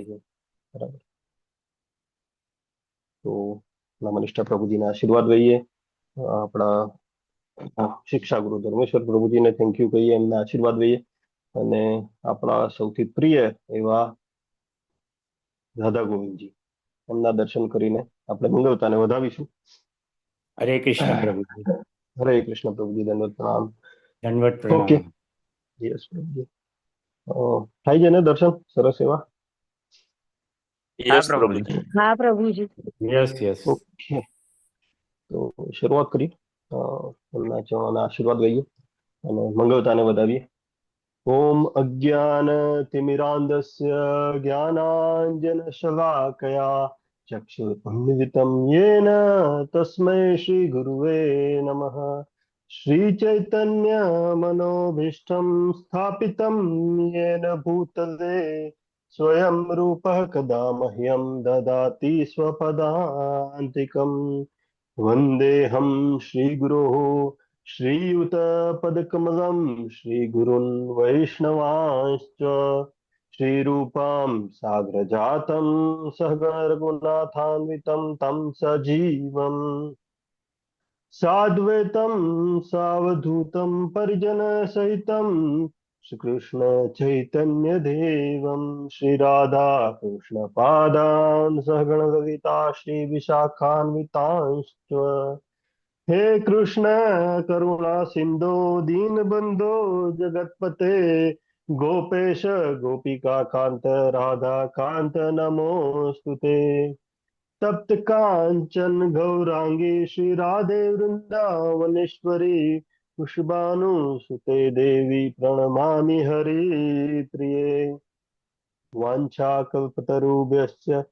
છે. બરાબર. તો નમનિષ્ઠા પ્રભુજીના આશીર્વાદ લઈએ. આપણા શિક્ષા ગુરુ ધર્મેશ્વર પ્રભુજીને થેન્ક યુ કહીએ, એમના આશીર્વાદ લઈએ અને આપણા સૌથી પ્રિય એવા રાધા ગોવિંદજી, એમના દર્શન કરીને આપણે મંગળતાને વધાવીશું. હરે કૃષ્ણ પ્રભુજી. હરે કૃષ્ણ પ્રભુજી, દંડવત પ્રણામ. દંડવત ઓકે, પ્રણામ. યસ પ્રભુજી. થાય છે ને દર્શન સરસ એવા? યસ પ્રભુજી. હા પ્રભુજી. Yes yes. ઓકે, તો શરૂઆત કરી એમના ચરણોના આશીર્વાદ લઈએ અને મંગળતાને વધાવીએ. ઓમ અજ્ઞાન તિમિરાંધસ્ય જ્ઞાનાંજનશલાકયા ચક્ષુરુન્મિલિतं येन તસ્मै શ્રી ગુરુવે નમઃ. શ્રી ચૈતન્ય મનોભીષ્ટં સ્થાપિतं येन ભૂતલે સ્વયં રૂપः કદા મહ્યં દદાતિ સ્વપદાન્તિકम्. વંદેહમ શ્રીગુરોः श्रीयुतपदकमलं श्रीगुरुन् वैष्णवांश्च श्रीरूपां साग्रजातं सहगणरघुनाथान्वितं तं सजीवम् साद्वैतं सावधूतं परिजनसहितं श्रीकृष्ण चैतन्यदेवं श्रीराधा कृष्णपादान् सहगणललिता श्रीविशाखान्वितांश्च. हे कृष्ण करुणा सिंधु दीनबंधो जगतपते गोपेश गोपिका कांत राधा कांत नमोस्तुते. तप्त कांचन गौरांगी श्री राधे वृंदावनेश्वरी पुष्पानुसुते देवी प्रणमामि हरिप्रिये. वाञ्छाकल्पतरुभ्यश्च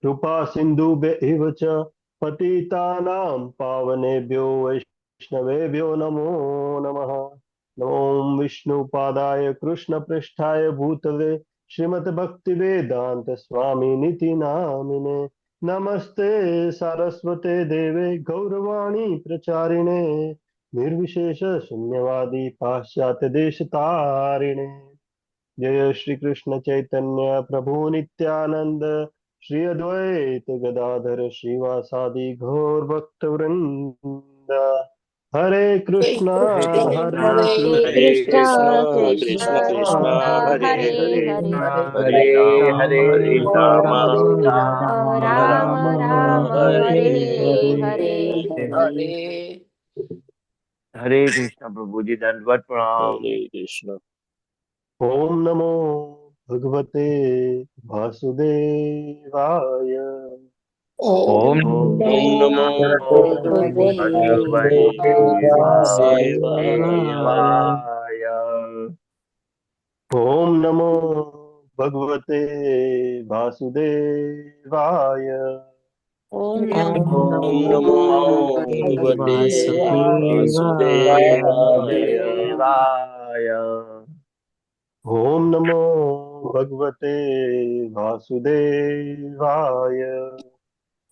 कृपा सिन्धुभ्यैव च पतितानां पावनेभ्यो वैष्णवेभ्यो नमो नमः. नमो विष्णुपादाय कृष्णपृष्ठाय भूतले श्रीमद्भक्तिवेदान्त स्वामिनिति नामिने. नमस्ते सारस्वते देवे गौरवाणी प्रचारिणे निर्विशेष शून्यवादी पाश्चात्य देशतारिणे. जय श्री कृष्ण चैतन्य प्रभु नित्यानंद श्री अद्वैत गदाधर श्रीवासादि घोर भक्त वृंद. हरे कृष्णा हरे हरे कृष्णा कृष्ण कृष्ण कृष्ण कृष्ण कृष्ण हरे हरे हरे हरे हरे राम हरे राम राम राम राम हरे हरे हरे हरे. हरे. हरे कृष्ण प्रभु जी, दंडवत प्रणाम. हरे कृष्ण. ओम नमो भगवते वासुदेवाय. ओम ओम नमो भगवते वासुदेवाय. वासुदेवाय. ओम नमो भगवते वासुदेवाय. ओम ओम नमो भगवते वासुदेवाय. वासुदेवाय. ओम नमो भगवते वासुदेवाय.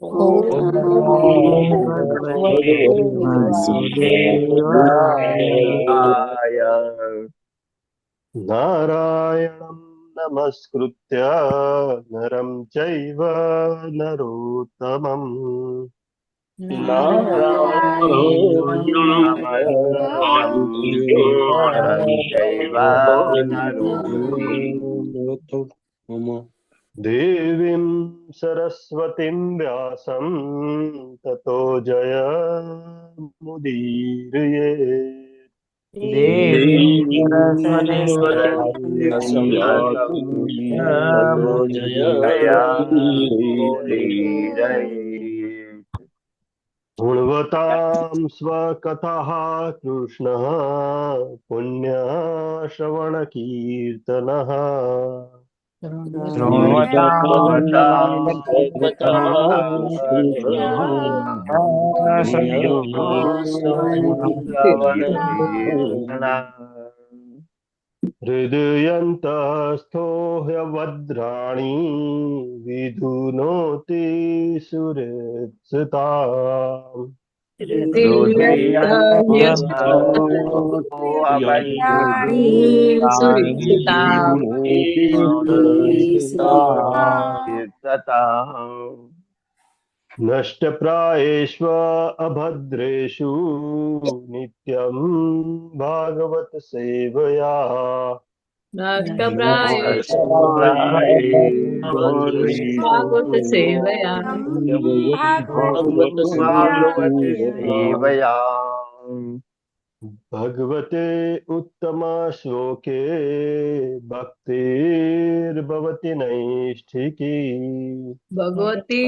ओम ओम नमो भगवते वासुदेवाय. नारायणं नमस्कृत्य नरं चैव नरोत्तमम्. देवीं सरस्वतीं व्यासं ततो जयमुदीरये. देवी सरस्वती ततो गुणवतां स्वकथाः कृष्णः पुण्यश्रवणकीर्तनः हृदयन्तस्थो ह्यवद्राणि विधुनोति सुहृत्सुताम्. નષ્ટપ્રાયેષ્વ અભદ્રેષુ નિત્યમ ભાગવત સેવયા ભાગવત સેવયા ભગવતે ઉત્તમ શ્લોકે ભક્તિર્ભવતિ નૈષ્ઠિકી ભગવતે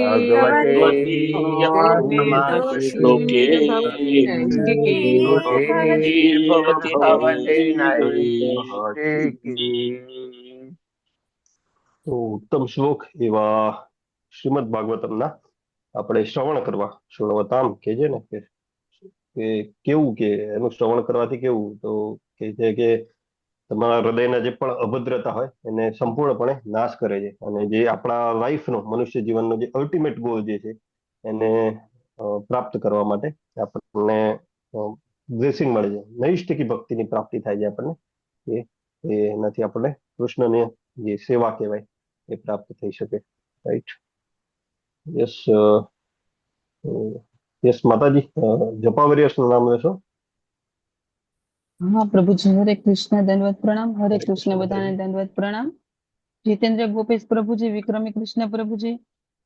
શ્લોકે તો ઉત્તમ શ્લોક એવા શ્રીમદ ભાગવતમના આપણે શ્રવણ કરવા શ્રવણવતામ કે છે ને કે કેવું કે એનું શ્રવણ કરવાથી કેવું તો કે છે કે તમારા હૃદયના જે પણ અભદ્રતા હોય એને સંપૂર્ણપણે નાશ કરે છે અને જે આપણા લાઈફનો મનુષ્ય જીવનનો જે અલ્ટિમેટ ગોલ જે છે એને પ્રાપ્ત કરવા માટે આપણને બ્લેસિંગ મળે છે નૈષ્ઠિકી ભક્તિની પ્રાપ્તિ થાય છે આપણને એનાથી આપણને કૃષ્ણને જે સેવા કહેવાય એ પ્રાપ્ત થઈ શકે રાઈટ યસ યસ માતાજી જપાવરિયસનું નામ લેશો હા પ્રભુજી હરે કૃષ્ણ દંડવત પ્રણામ હરે કૃષ્ણ બધાને દંડવત પ્રણામ જીતેન્દ્ર ગોપેશ પ્રભુજી વિક્રમી કૃષ્ણ પ્રભુજી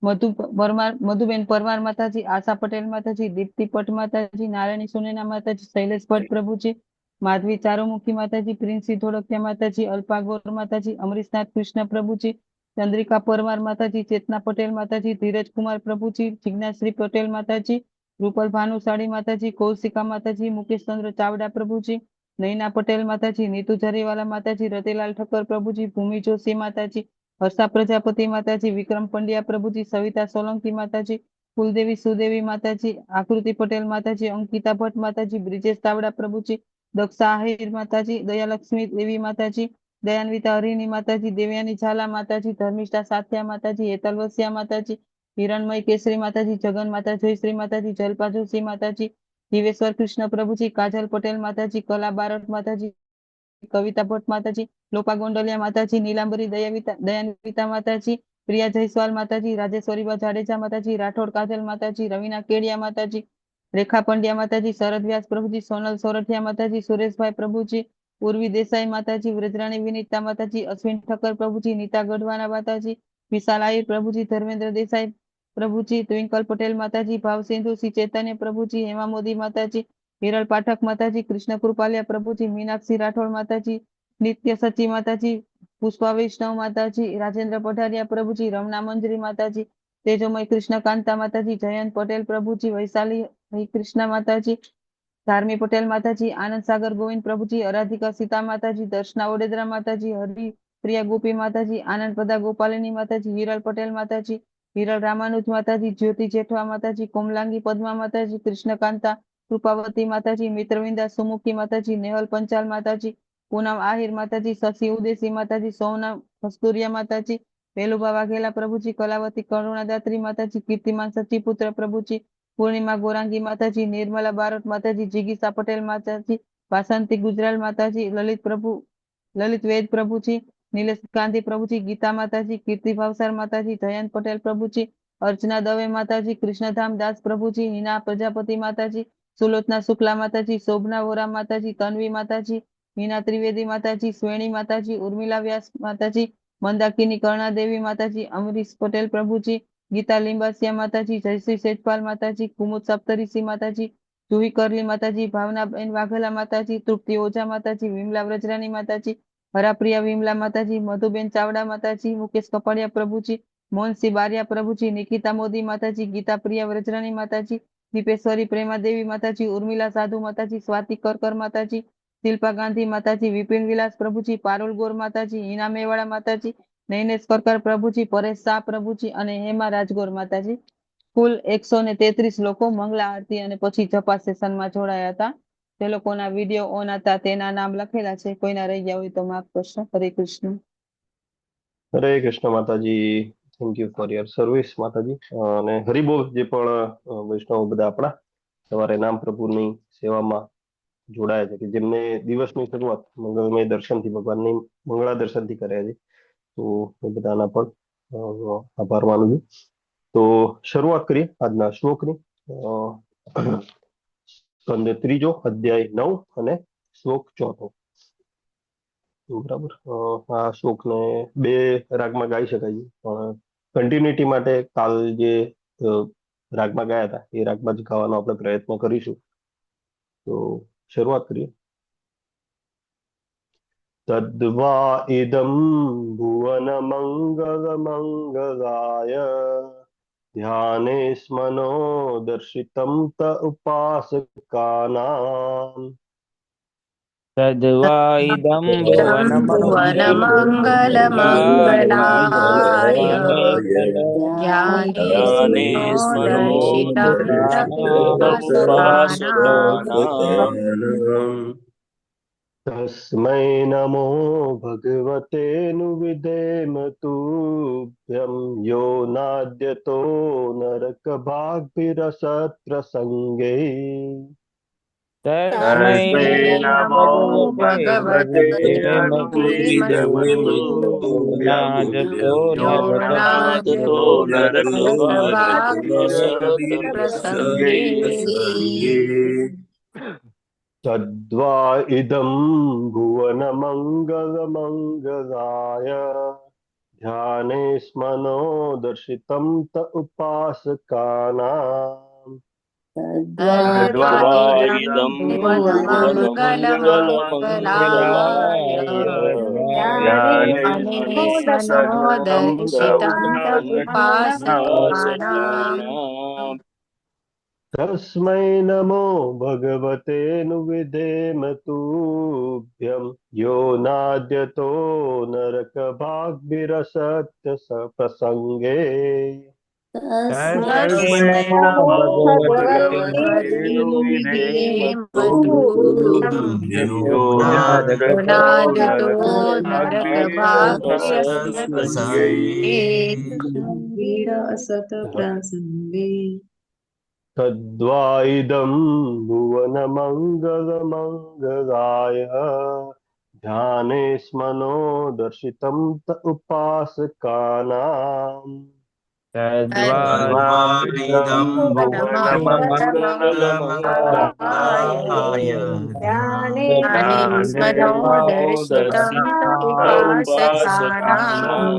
મધુબેન પરમાર માતાજી આશા પટેલ માતાજી દીપ્તિ પટ માતાજી નારાયણી સોનેના માતાજી શૈલેષ ભટ્ટ પ્રભુજી માધવી ચારુમુખી માતાજી પ્રિન્સી ધોળકિયા માતાજી અલ્પા ગોર માતાજી અમરીશનાથ કૃષ્ણ પ્રભુજી ચંદ્રિકા પરમાર માતાજી ચેતના પટેલ માતાજી ધીરજ કુમાર પ્રભુજી જિજ્ઞાશ્રી પટેલ માતાજી રૂપલ ભાનુશાળી માતાજી કૌશિકા માતાજી મુકેશ ચંદ્ર ચાવડા પ્રભુજી નૈના પટેલ માતાજી નીતુ જરીવાલા માતાજી રતિલાલ ઠક્કર પ્રભુજી ભૂમિ જોશી માતાજી હર્ષા પ્રજાપતિ માતાજી વિક્રમ પંડ્યા પ્રભુજી સવિતા સોલંકી માતાજી કુલદેવી સુદેવી માતાજી આકૃતિ પટેલ માતાજી અંકિતા ભટ્ટ માતાજી બ્રિજેશ ચાવડા પ્રભુજી દક્ષા આહિર માતાજી દયાલક્ષ્મી દેવી માતાજી દયાન્વિતા હરિની માતાજી દેવ્યાની ઝાલા માતાજી ધર્મિષ્ઠા સાથિયા માતાજી હેતલ વસિયા માતાજી હિરણમય કેસરી માતાજી જગન માતા જયશ્રી માતાજી જલપા જોશી માતાજી જીવેશ્વર કૃષ્ણ પ્રભુજી કાજલ પટેલ માતાજી કલા બારટ માતાજી કવિતા ભટ્ટ માતાજી લોપા ગોંડલિયા માતાજી નીલાંબરી દયાન્વિતા માતાજી પ્રિયા જયસ્વાલ માતાજી રાજેશ્વરીબા જાડેજા માતાજી રાઠોડ કાજલ માતાજી રવિના કેડિયા માતાજી રેખા પંડ્યા માતાજી શરદ વ્યાસ પ્રભુજી સોનલ સોરઠિયા માતાજી સુરેશભાઈ પ્રભુજી ઉર્વી દેસાઈ માતાજી વ્રજરાણી વિનીતા માતાજી અશ્વિન ઠક્કર પ્રભુજી નીતા ગઢવાના માતાજી વિશાલ આહિર પ્રભુજી ધર્મેન્દ્ર દેસાઈ પ્રભુજી ટ્વિંકલ પટેલ માતાજી ભાવસિંધુ શ્રી ચૈતન્ય પ્રભુજી હેમા મોદી માતાજી હિરલ પાઠક માતાજી કૃષ્ણ કૃપાલિયા પ્રભુજી મીનાક્ષી રાઠોડ માતાજી નિત્ય સચી માતાજી પુષ્પા વૈષ્ણવ માતાજી રાજેન્દ્ર પઢારિયા પ્રભુજી રમણા મંજરી માતાજી તેજોમય કૃષ્ણ કાંતા માતાજી જયંત પટેલ પ્રભુજી વૈશાલી કૃષ્ણ માતાજી ધાર્મી પટેલ માતાજી આનંદ સાગર ગોવિંદ પ્રભુજી અરાધિકા સીતા માતાજી દર્શના વડોદરા માતાજી હરિ પ્રિયા ગોપી માતાજી આનંદ પદા ગોપાલિની માતાજી હિરલ પટેલ માતાજી હિરલ રામાનુજ માતાજી જ્યોતિ જેઠવા માતાજી કોમલાંગી પદ્મા માતાજી કૃષ્ણકાંતા કૃપાવતી માતાજી મિત્રવિંદા સુમુખી માતાજી નેહલ પંચાલ માતાજી પૂનમ આહિર માતાજી શશી ઉદેસી માતાજી સોનમ કસ્તુરિયા માતાજી વેલુભા વાઘેલા પ્રભુજી કલાવતી કરુણાદાત્રી માતાજી કીર્તિમાન સચીપુત્ર પ્રભુજી પૂર્ણિમા ગોરાંગી માતાજી નિર્મલા બારોટ માતાજી જીગીસા પટેલ માતાજી વાસંતી ગુજરાલ માતાજી લલિત વેદ પ્રભુજી નિલેશ ગાંધી પ્રભુજી ગીતા માતાજી કીર્તિ ભાવસાર માતાજી જયંત પટેલ પ્રભુજી અર્ચના દવે માતાજી કૃષ્ણધામ દાસ પ્રભુજી હિના પ્રજાપતિ માતાજી સુલોચના શુક્લા માતાજી શોભના વોરા માતાજી તન્વી માતાજી હિના ત્રિવેદી માતાજી સ્વેણી માતાજી ઉર્મિલા વ્યાસ માતાજી મંદાકિની કર્ણાદેવી માતાજી અમરીશ પટેલ પ્રભુજી ગીતા લીંબાસિયા માતાજી જયશ્રી સેજપાલ માતાજી કુમુદ સપ્તઋષિ માતાજી જુહી કરલી માતાજી ભાવનાબેન વાઘેલા માતાજી તૃપ્તિ ઓઝા માતાજી વિમલા વ્રજરાની માતાજી હરાપ્રિયા વિમલા માતાજી મધુબેન ચાવડા માતાજી મુકેશ કપાડિયા પ્રભુજી મોહનસિંહ બારિયા પ્રભુજી નિકિતા મોદી માતાજી ગીતા પ્રિયા વ્રજરાની માતાજી દીપેશ્વરી પ્રેમાદેવી માતાજી ઉર્મિલા સાધુ માતાજી સ્વાતિ કરકર માતાજી શિલ્પા ગાંધી માતાજી વિપિન વિલાસ પ્રભુજી પારુલ ગોર માતાજી હિના મેવાડા માતાજી નૈનેશ કરકર પ્રભુજી પરેશ શાહ પ્રભુજી અને હેમા રાજગોર માતાજી કુલ 133 લોકો મંગલા આરતી અને પછી જપા સેશનમાં જોડાયા હતા જે લોકોના વિડીયો ઓન હતા તેના નામ લખેલા છે કોઈના રહી ગયા હોય તો માફ કરશો હરે કૃષ્ણ માતાજી thank you for your service માતાજી અને હરિબોલ જે પણ વૈષ્ણવ બધા આપણા સવારે નામ પ્રભુની સેવામાં જોડાયા છે, કે જેમને દિવસની શરૂઆત મંગળમય દર્શનથી, ભગવાનની મંગળા દર્શનથી કર્યા છે. તો એ બધાના પણ આભાર માનું છું. તો શરૂઆત કરીએ આજના શ્લોકની. સ્કંદ ત્રીજો, અધ્યાય 9 અને શ્લોક 4. બરાબર. આ શ્લોકને બે રાગમાં ગાઈ શકાય છે, પણ કન્ટિન્યુટી માટે કાલ જે રાગમાં ગાયા હતા એ રાગમાં જ ગાવાનો આપણે પ્રયત્ન કરીશું. તો શરૂઆત કરીએ. તદ્વા ઇદમ ભુવન મંગલ મંગલાય ધ્યાને સ્મનો દર્શિતમ ત ઉપાસકાનામ. તદ્વા ઇદં ભુવન ભુવન મંગલ મંગલાય જ્ઞાને સ્મનો દર્શિતમ ઉપાસકાનામ. તસ્મૈ નમો ભગવતે नु વિધેમ તુભ્યં યો નાદ્યતો નરક ભાગભીરસત પ્રસંગે. તસ્મૈ નમો ભગવતે નાદતો નાદતો નરક પ્રસંગે. તદ્વા ઇદં ભુવન મંગલ મંગલાય ધ્યાને સ્મનો દર્શિતમ ત ઉપાસકાનામ. તદ્વા ઇદં ભુવન મંગલ મંગલાય ધ્યાને સ્મનો દર્શિતમ ઉપાસકાનામ. તસ્મૈ નમો ભગવતે नु વિધેમ તુભ્યં યો નાદ્યતો નરક ભાગભીરસત પ્રસંગે. તસ્મૈ નમો ભગવતે તદ્વા ઇદં ભુવન મંગલ મંગલાય ધ્યાને સ્મનો દર્શિતમ ત ઉપાસકાનામ. તદ્વા ઇદં ભુવન મંગલ મંગલાય ધ્યાને સ્મનો દર્શિતમ ઉપાસકાનામ.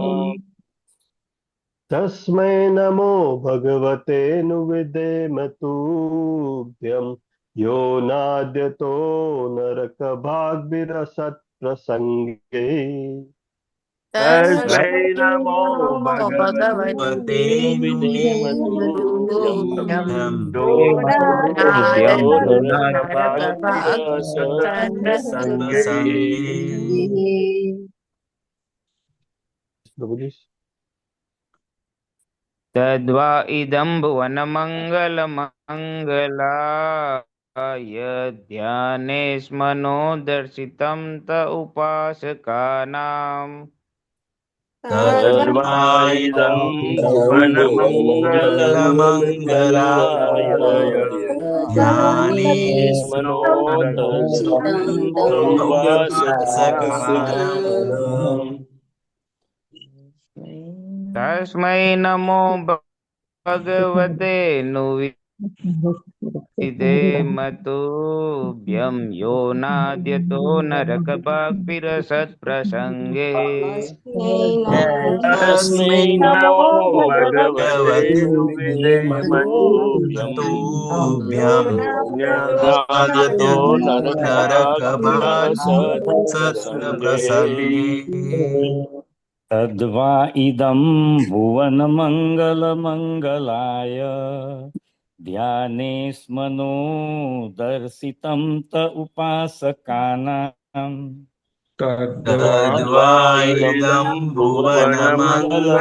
તસ્મૈ નમો ભગવતે नु વિધેમ તુભ્યં યો નાદ્યતો નરક ભાગભીરસત પ્રસંગે. તસ્મૈ નમો ભગવતે પ્રભુજી. તદ્વા ઇદં ભુવન મંગલ મંગલાય ધ્યાને સ્મનો દર્શિતમ ત ઉપાસકાનામ. તદ્વા ઇદં ભુવન મંગલ મંગલાય ધ્યાને સ્મનો દર્શિતમ ઉપાસકાનામ. તસ્મૈ નમો ભગવતે नु વિધેમ તુભ્યં યો નાદ્યતો નરક ભાગભીરસત પ્રસંગે. તસ્મૈ નમો ભગવતે વિધેમ તુભ્યં નાદ્યતો નરક ભાગભીરસત પ્રસંગે. તદ્વા ઇદં ભુવન મંગલ મંગલાય ધ્યાને સ્મનો દર્શિતમ ત ઉપાસકાનામ. તદ્વા ઇદં ભુવન મંગલ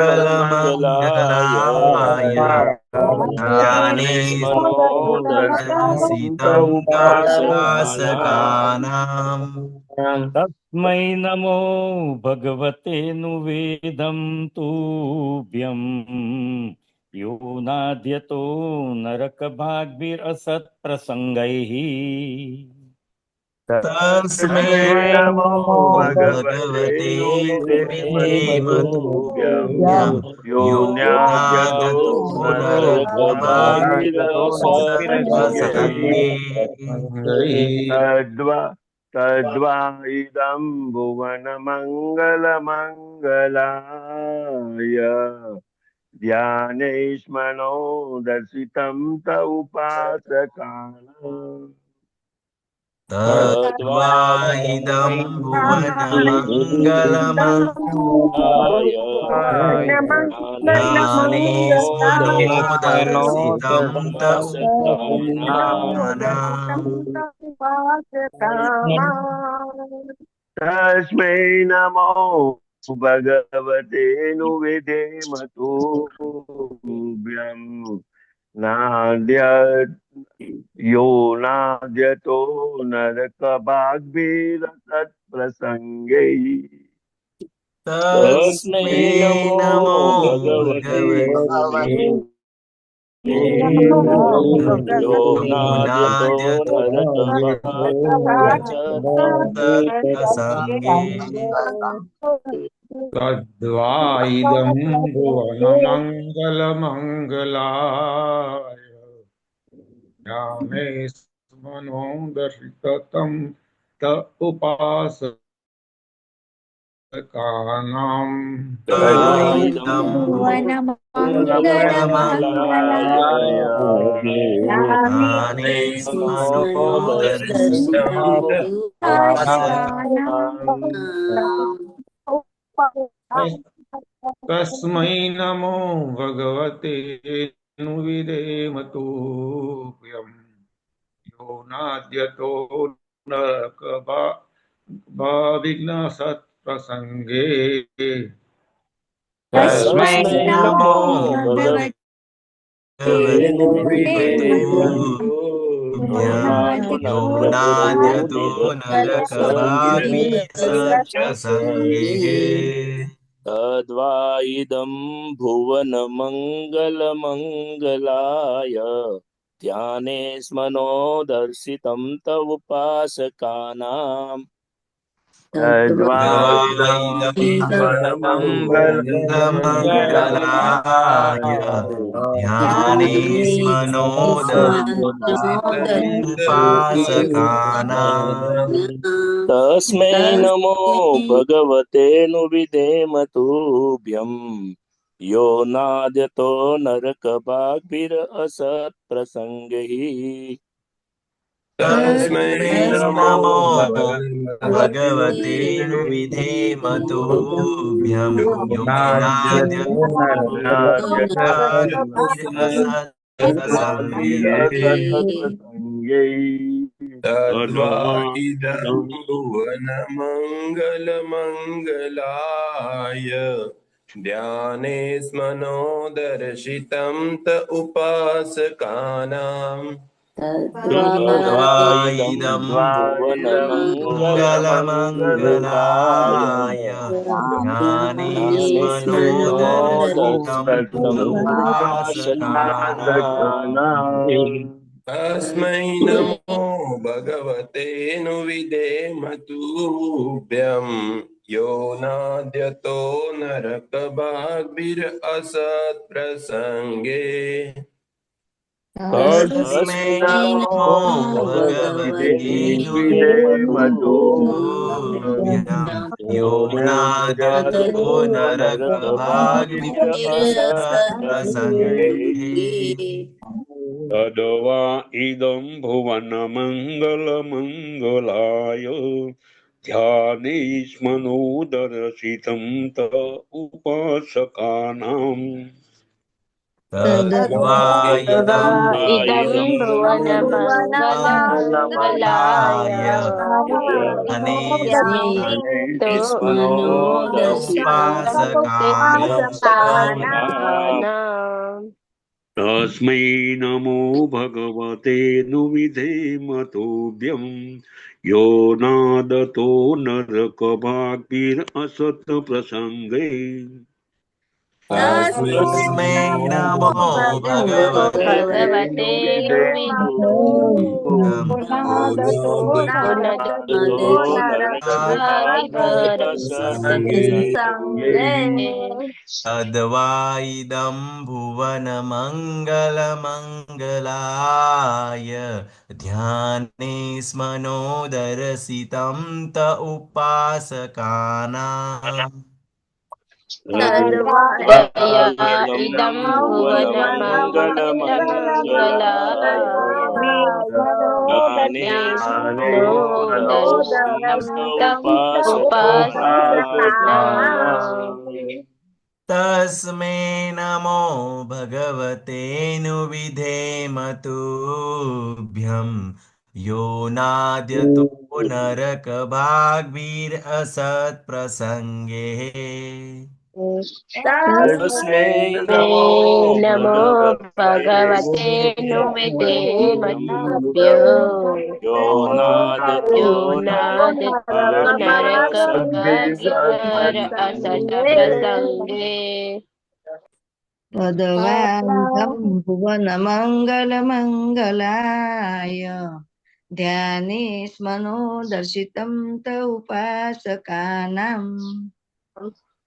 મંગલાય ધ્યાને સ્મનો દર્શિતમ ઉપાસકાનામ. તસ્મૈ નમો ભગવતે नु વેદમ તુભ્યં यो नाद्यतो नरकभाग्भिरसत्प्रसङ्गैः तस्मै तस्मै नमो नमो भगवते भगवते नुविधेमतुभ्यं यो नादतो नरकभाग्भिरसत्प्रसङ्गे तद्वा तद्वा इदं भुवनमङ्गलमङ्गलाय ध्यानेश्मनो दर्शितं त उपासकानाम् तद्वा इदं भुवनमङ्गलमङ्गलाय ज्ञानेस्मनो दर्शितं त उपासकानाम् तस्मै नमो भगवते नुविधेमतुभ्यं नाद्य यो नाद्यतो नरकभाग्भिरसत्प्रसङ्गे तस्मै नमो भगवते यो नाद्यतो नरकभाग्भिरसत्प्रसङ्गे तद्वा इदं भुवनमङ्गलमङ्गलाय ज्ञानेस्मनो दर्शितं त उपासकानाम् इदं भुवनमङ्गलमङ्गलाय ज्ञानेस्मनो दर्शितं त उपासकानाम् तस्मै नमो भगवते नुविधेमतुभ्यं यो नाद्यतो नरकभाग्भिरसत्प्रसङ्गे तस्मै नमो नमो भगवते यो नाद्यतो नरकभाग्भिरसत्प्रसङ्गे तद्वा इदं भुवनमङ्गलमङ्गलाय ध्यानेस्मनो दर्शितं त उपासकानाम् तद्वा इदं भुवनमङ्गलमङ्गलाय ध्यानेस्मनो दर्शितं उपासकानाम् तस्मै नमो भगवते नुविधेमतुभ्यं यो नाद्यतो नरकभाग्भिरसत्प्रसङ्गैः तस्मै नमो भगवते नुविधेमतुभ्यं यो नाद्यतो नरकभाग्भिरसत्प्रसङ्गे तद्वा इदं भुवनमङ्गलमङ्गलाय ध्यानेस्मनो दर्शितं त उपासकानाम् तद्वा इदं भुवनमङ्गलमङ्गलाय ज्ञानेस्मनो दर्शितं उपासकानाम् तस्मै नमो भगवते नुविधेमतुभ्यं यो नाद्यतो नरकभाग्भिरसत्प्रसङ्गे तस्मै नमो भगवते नुविधेमतुभ्यं यो नाद्यतो नरकभाग्भिरसत्प्रसङ्गे तद्वा इदं भुवनमङ्गलमङ्गलाय ध्यानेस्मनो दर्शितं त उपासकानाम् तद्वा इदं भुवनमङ्गलाय ध्यानेस्मनो उपासकानाम् तस्मै नमो भगवते नुविधेमतुभ्यं यो नादतो नरकभाग्भिरसत्प्रसङ्गे तस्मै नमो भगवते भगवते नुविधेम तो नरकभागिभर नरकभाग्यप्रसङ्गे संगे तद्वा इदं भुवनमङ्गलमङ्गलाय ध्याने स्मनोदरसितं त उपासकानाम् तद्वा तद्वा इदं भुवनमङ्गलमङ्गलाय भुवनमङ्गलाय ज्ञाने नो स्मरोदरसितं दर्शितं त उपासकानाम् तस्मै नमो भगवते नुविधेम तुभ्यं यो नाद्यतो नरकभाग्भिरसत्प्रसङ्गे तस्मै नमो नमो भगवते नुविधेम तुभ्यो यो नादतो यो नादतो नरकभागिभर असत प्रसङ्गे तद्वादं भुवनमङ्गलमङ्गलाय ध्याने स्मनो दर्शितं त उपासकानाम्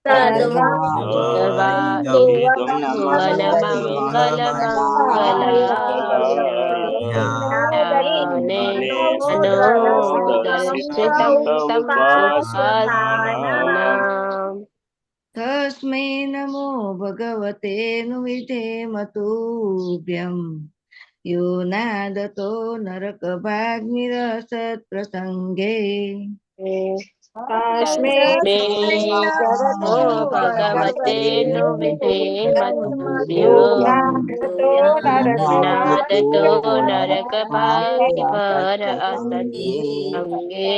तद्वा इदं भुवनमङ्गलमङ्गलाय ध्याने मनो दर्शितं तम् उपासकानाम् तस्मै नमो भगवते नुविधेम तुभ्यं यो नादतो नरकभाग्निरसत्प्रसङ्गे तस्मै नमो भगवते नुविधेम तुभ्यो नादतो नरकभागिभर असत्सङ्गे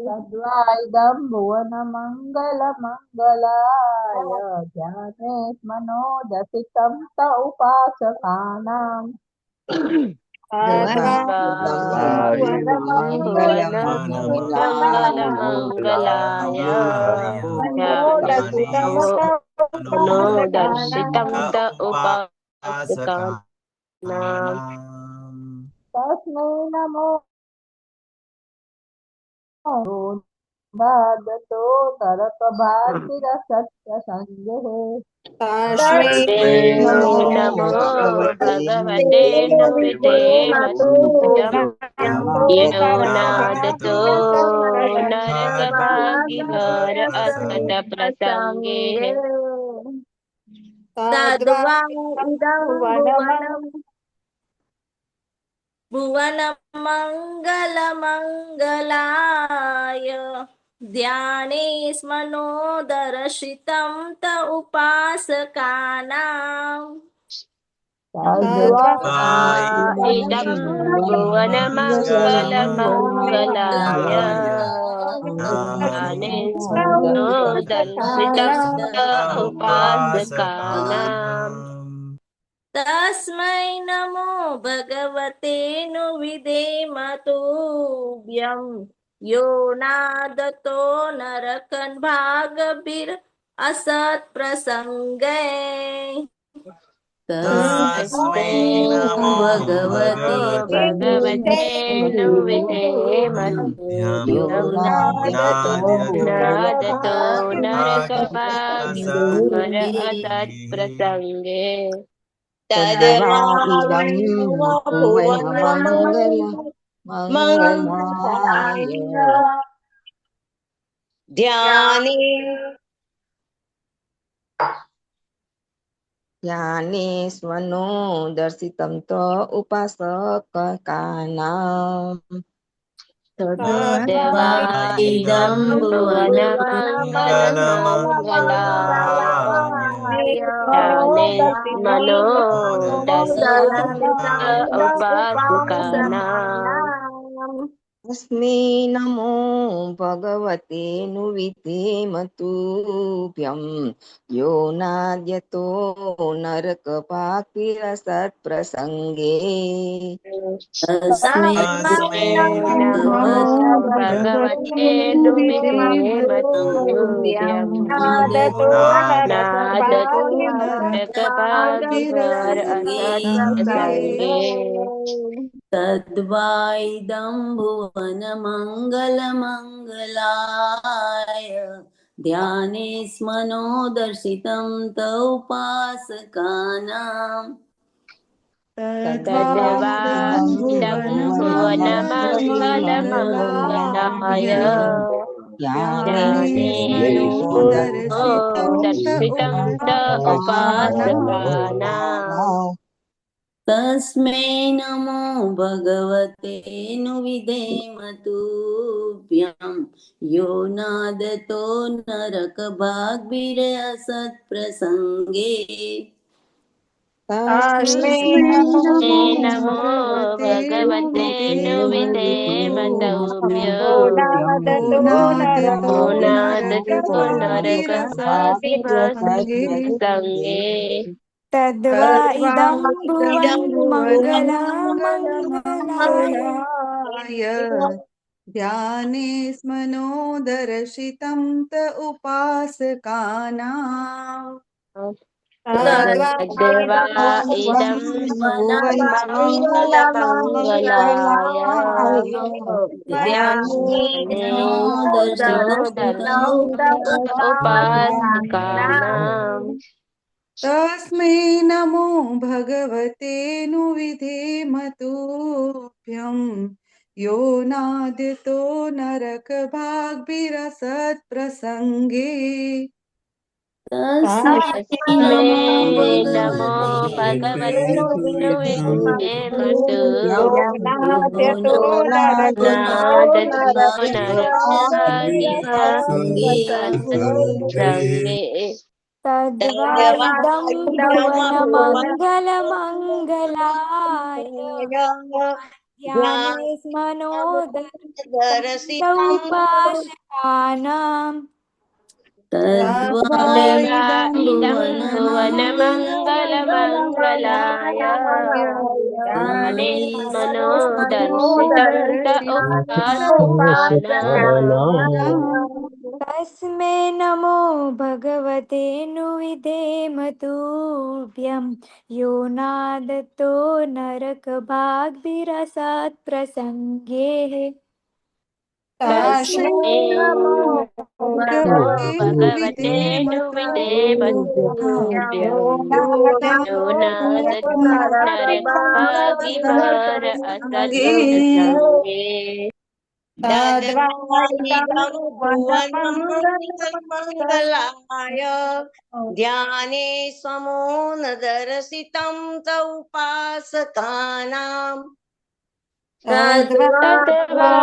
तद्वाइदं भुवनमङ्गलमङ्गलाय ध्याने स्मनो दर्शितं त उपासकानाम् भुवनमङ्गलमङ्गलाय ध्याने नो दर्शितं त उपासकानाम् तस्मै नमो नादतो नरकभाग्निरसत्प्रसङ्गे तस्मै नमो भगवते नुविधेम तुभ्यं यो नादतो नरकभागिभर असत प्रसङ्गे तद्वा इदं भुवनमङ्गलमङ्गलाय ध्याने स्मनो दर्शितं त उपासकानाम् इदं भुवनमङ्गलमङ्गलाय ध्याने स्मनो दर्शितं त उपासकानाम् तस्मै नमो भगवते नुविधेम तुभ्यं यो नादतो नरकभाग्भिर असत्प्रसङ्गे तस्मै नमो भगवते नुविधेम तुभ्यं नादतो नरकभागिभर असत्प्रसङ्गे तद्वा इदं भुवनमङ्गलाय ध्याने स्मनो दर्शितं त उपासकानाम् तद्वा इदं भुवनमङ्गलमङ्गलाय ध्याने मनो दर्शितं त उपासकानाम् तस्मै नमो भगवते नुविधेमतुभ्यं यो नाद्यतो नरकपाक्विरसत्प्रसङ्गे तस्मै तस्मै नमो नमो भगवते भगवते नुविधेमतुभ्यं नुविधेमतुभ्यं नादतो नादतो नरकभागिभर नरकभाग्यभिरसत्प्रसङ्गे असत्प्रसङ्गे तद्वा इदं भुवनमङ्गलमङ्गलाय ध्यानेस्मनो दर्शितं त उपासकानाम् तद्वा इदं भुवनमङ्गलमङ्गलाय ध्यानेस्मनो दर्शितं त उपासकानाम् तस्मै नमो भगवते नुविधेमतुभ्यं यो नादतो नरकभाग्भिरसत्प्रसङ्गे तस्मै नमो नमो भगवते नुविधेमतुभ्यो नादतो नादतो नरकभाग्यभिरसत्प्रसङ्गे तद्वा तद्वा इदं इदं भुवनमङ्गलमङ्गलाय भुवनमङ्गलमङ्गलाय ध्यानेस्मनो दर्शितं त उपासकानाम् तद्वा तद्वा इदं इदं भुवनमङ्गलमङ्गलाय भुवनमङ्गलाय ध्यानेन दर्शितं दर्शितं उपासकानाम् तस्मै नमो भगवते नुविधेमतुभ्यं यो नादितो नरकभाग्भिरसत्प्रसङ्गे तस्मै नमो भगवते यो नुविधेमतुभ्यो नाद्यतो नादतो नरकभाग्यभिरसत्प्रसङ्गे नरकभाग्यभिरसत्प्रसङ्गे तद्वा तद्वा इदं इदं भुवनमङ्गलमङ्गलाय ध्यानेस्मनो दर्शितं च भुवनमङ्गलदर्शितं उपासकानाम् तद्वा तद्वा इदं इदं भुवनमङ्गलमङ्गलाय ध्याने मनो दर्शितं त उपासकानाम् तस्मै नमो भगवते नुविधेमतुभ्यं यो नादतो नरकभाग्भिरसत्प्रसङ्गे तस्मै नमो भगवते नुविधेमतुभ्यं यो नादतो नरकभागिभर असत्प्रसङ्गे तद्वा इदं भुवनमङ्गलमङ्गलाय ध्याने समो न दर्शितं च उपासकानाम् तद्वा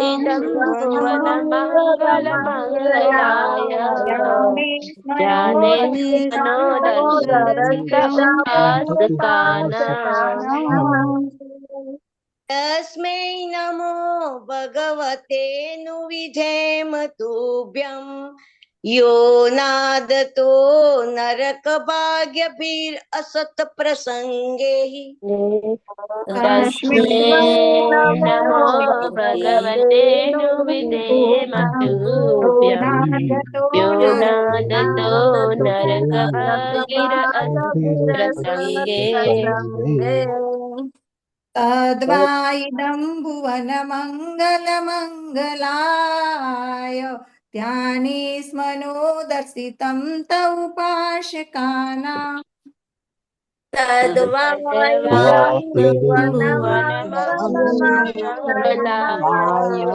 इदं भुवनमङ्गलमङ्गलाय भुवनमङ्गलाय ध्याने ध्याने मनो दर्शित उपासकानाम् तस्मै नमो भगवते नुविधेमतुभ्यं यो नादतो नरकभाग्यभिरसत्प्रसङ्गे तस्मै नमो भगवते नुविधेमतुभ्यं यो नादतो नरकभागिरसत्प्रसङ्गे तद्वा इदं भुवनमङ्गलमङ्गलाय ध्यानेस्मनो दर्शितं त उपासकानाम् तद्वा इदं भुवनमङ्गलाय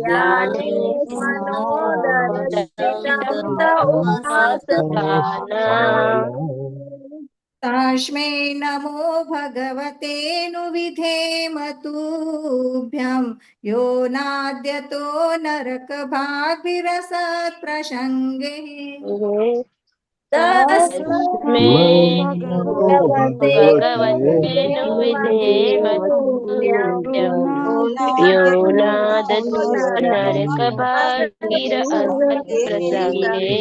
ध्याने मनो दर्शितं त उपासकानाम् उपासकानाम् तस्मै नमो भगवते नुविधेमतुभ्यं यो नाद्यतो नरकभाग्भिरसत्प्रसङ्गे तस्मै भगवते भगवतेनु विधेम तुभ्यं यो नादतो नरकभाग्गिर अस्मत्प्रसङ्गे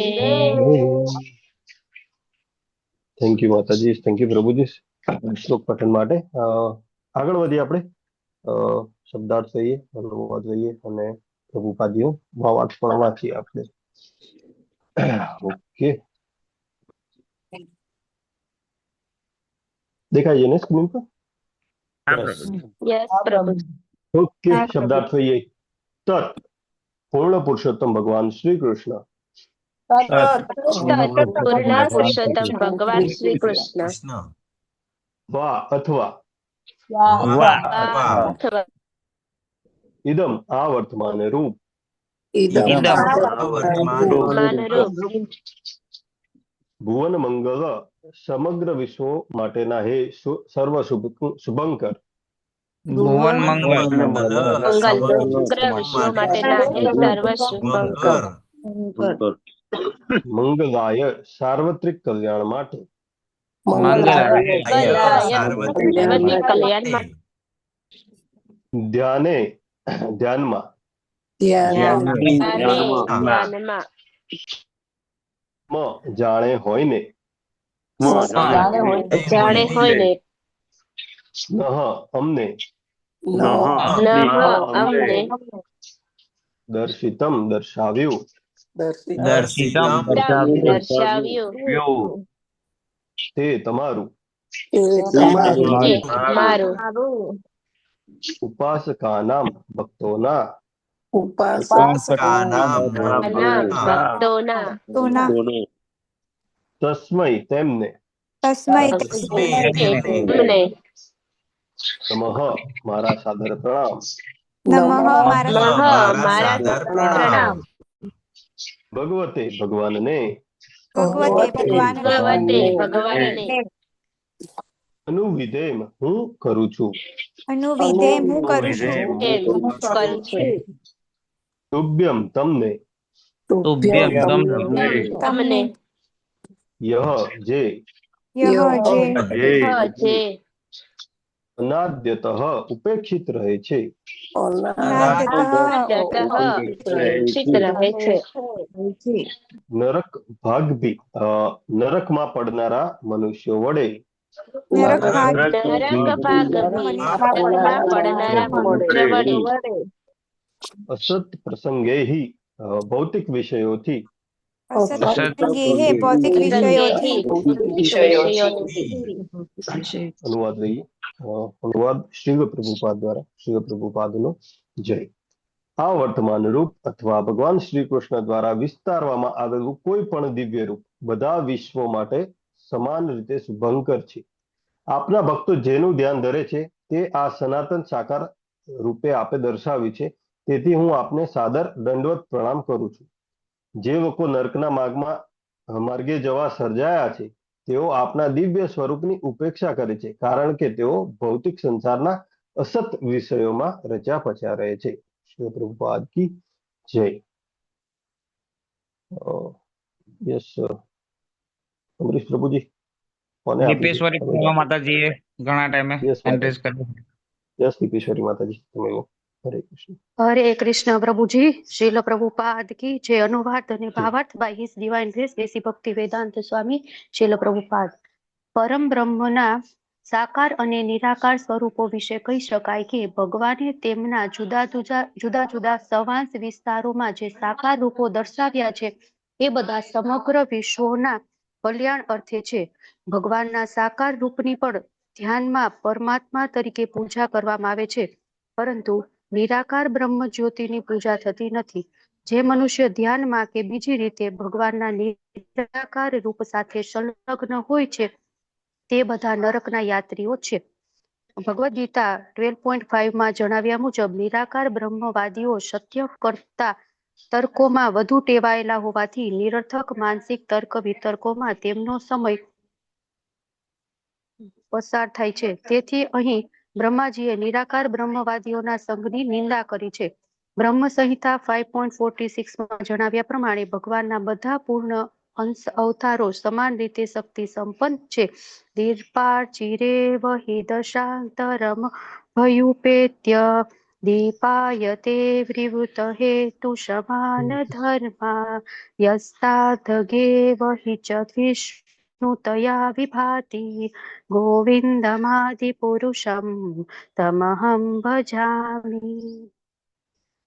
થેન્ક યુ માતાજી, થેન્ક યુ પ્રભુજી શ્લોક પઠન માટે. આગળ વધીએ આપણે. શબ્દાર્થ જોઈએ, અનુવાદ જોઈએ અને પ્રભુપાદીઓ ભાવાર્થ પણ વાંચીએ આપણે. ઓકે, દેખાય છે ને સ્ક્રીન પર? યસ પ્રભુ. ઓકે, શબ્દાર્થ જોઈએ. તત પૂર્ણ પુરુષોત્તમ ભગવાન શ્રી કૃષ્ણ. પૂર્ણ પુરુષોત્તમ ભગવાન શ્રી કૃષ્ણ. વા અથવા ઇદમ આ વર્તમાન રૂપ ભુવન મંગલ સમગ્ર વિશ્વો માટેના હે સર્વ શુભંકર. ભુવન મંગલ મંગલાય સાર્વત્રિક કલ્યાણ માટે. ધ્યાનમાં જાણે હોય ને અમને દર્શિતમ દર્શાવ્યું તે તમારું ઉપાસકાનામ ભક્તોના તસ્મૈ તેમને નમઃ મારા સાદર પ્રણામ. ભગવતે ભગવાનને અનુવિધેમ હું કરું છું. તુભ્યમ તમને યહ જે અનાદ્યતઃ ઉપેક્ષિત રહે છે. નરક ભાગભી નરકમાં પડનારા મનુષ્યો વડે અસત પ્રસંગે ભૌતિક વિષયોથી અનુવાદ રહીએ. અનુવાદ શ્રી પ્રભુપાદ દ્વારા. શ્રી પ્રભુપાદનો જય. આ વર્તમાન રૂપ અથવા ભગવાન શ્રી કૃષ્ણ દ્વારા વિસ્તારવામાં આવેલું કોઈ પણ દિવ્ય રૂપ બધા વિશ્વો માટે સમાન રીતે શુભંકર છે. આપના ભક્તો જેનું ધ્યાન ધરે છે તે આ સનાતન સાકાર રૂપે આપે દર્શાવ્યું છે. તેથી હું આપને સાદર દંડવત પ્રણામ કરું છું. જે લોકો નર્કના માર્ગે જવા સર્જાયા છે તેઓ આપના દિવ્ય સ્વરૂપની ઉપેક્ષા કરે છે, કારણ કે તેઓ ભૌતિક સંસારના અસત વિષયોમાં રચ્યા પચ્યા રહે છે. શ્રી પ્રભુપાદ કી જય. યસ અમરીશ પ્રભુજી. દીપેશ્વરી માતાજીએ ઘણા ટાઈમે એન્ટ્રેસ કર્યું. યસ દીપેશ્વરી માતાજી તમે હરે કૃષ્ણ. હરે કૃષ્ણ પ્રભુજી. શ્રીલ પ્રભુપાદ કી જે અનુવાદ અને ભાવાર્થ બાય હિઝ ડિવાઇન ગ્રેસ દેશી ભક્તિ વેદાંત સ્વામી શ્રીલ પ્રભુપાદ. પરમ બ્રહ્મના સાકાર અને નિરાકાર સ્વરૂપો વિશે કહી શકાય કે ભગવાને તેમના જુદા જુદા સવાંશ વિસ્તારોમાં જે સાકાર રૂપો દર્શાવ્યા છે એ બધા સમગ્ર વિશ્વોના કલ્યાણ અર્થે છે. ભગવાનના સાકાર રૂપની પણ ધ્યાનમાં પરમાત્મા તરીકે પૂજા કરવામાં આવે છે, પરંતુ નિરાકાર બ્રહ્મ જ્યોતિની પૂજા થતી નથી. જે મનુષ્ય ધ્યાનમાં કે બીજી રીતે ભગવાનના નિરાકાર રૂપ સાથે સંલગ્ન હોય છે તે બધા નરકના યાત્રીઓ છે. ભગવદ ગીતા 12.5 જણાવ્યા મુજબ નિરાકાર બ્રહ્મવાદીઓ સત્ય કરતા તર્કોમાં વધુ ટેવાયેલા હોવાથી નિરર્થક માનસિક તર્ક વિતર્કોમાં તેમનો સમય પસાર થાય છે. તેથી અહીં બ્રહ્માજીએ નિરાકાર બ્રહ્મવાદીઓના સંઘની નિંદા કરી છે. બ્રહ્મ સંહિતા 5.46 જણાવ્યા પ્રમાણે ભગવાનના બધા પૂર્ણ અંશ અવતારો સમાન રીતે શક્તિ સંપન્ન છે. દીર્પાર ચિરે વહી દશાંતરમ ભયુપેત્ય દીપાયતે વિવૃત હેતુ સમાન ધર્મા યસ્તાધગે વહી ચ વિષ્ણુતયા વિભાતિ ગોવિંદમાદિ પુરુષમ તમહમ ભજામી.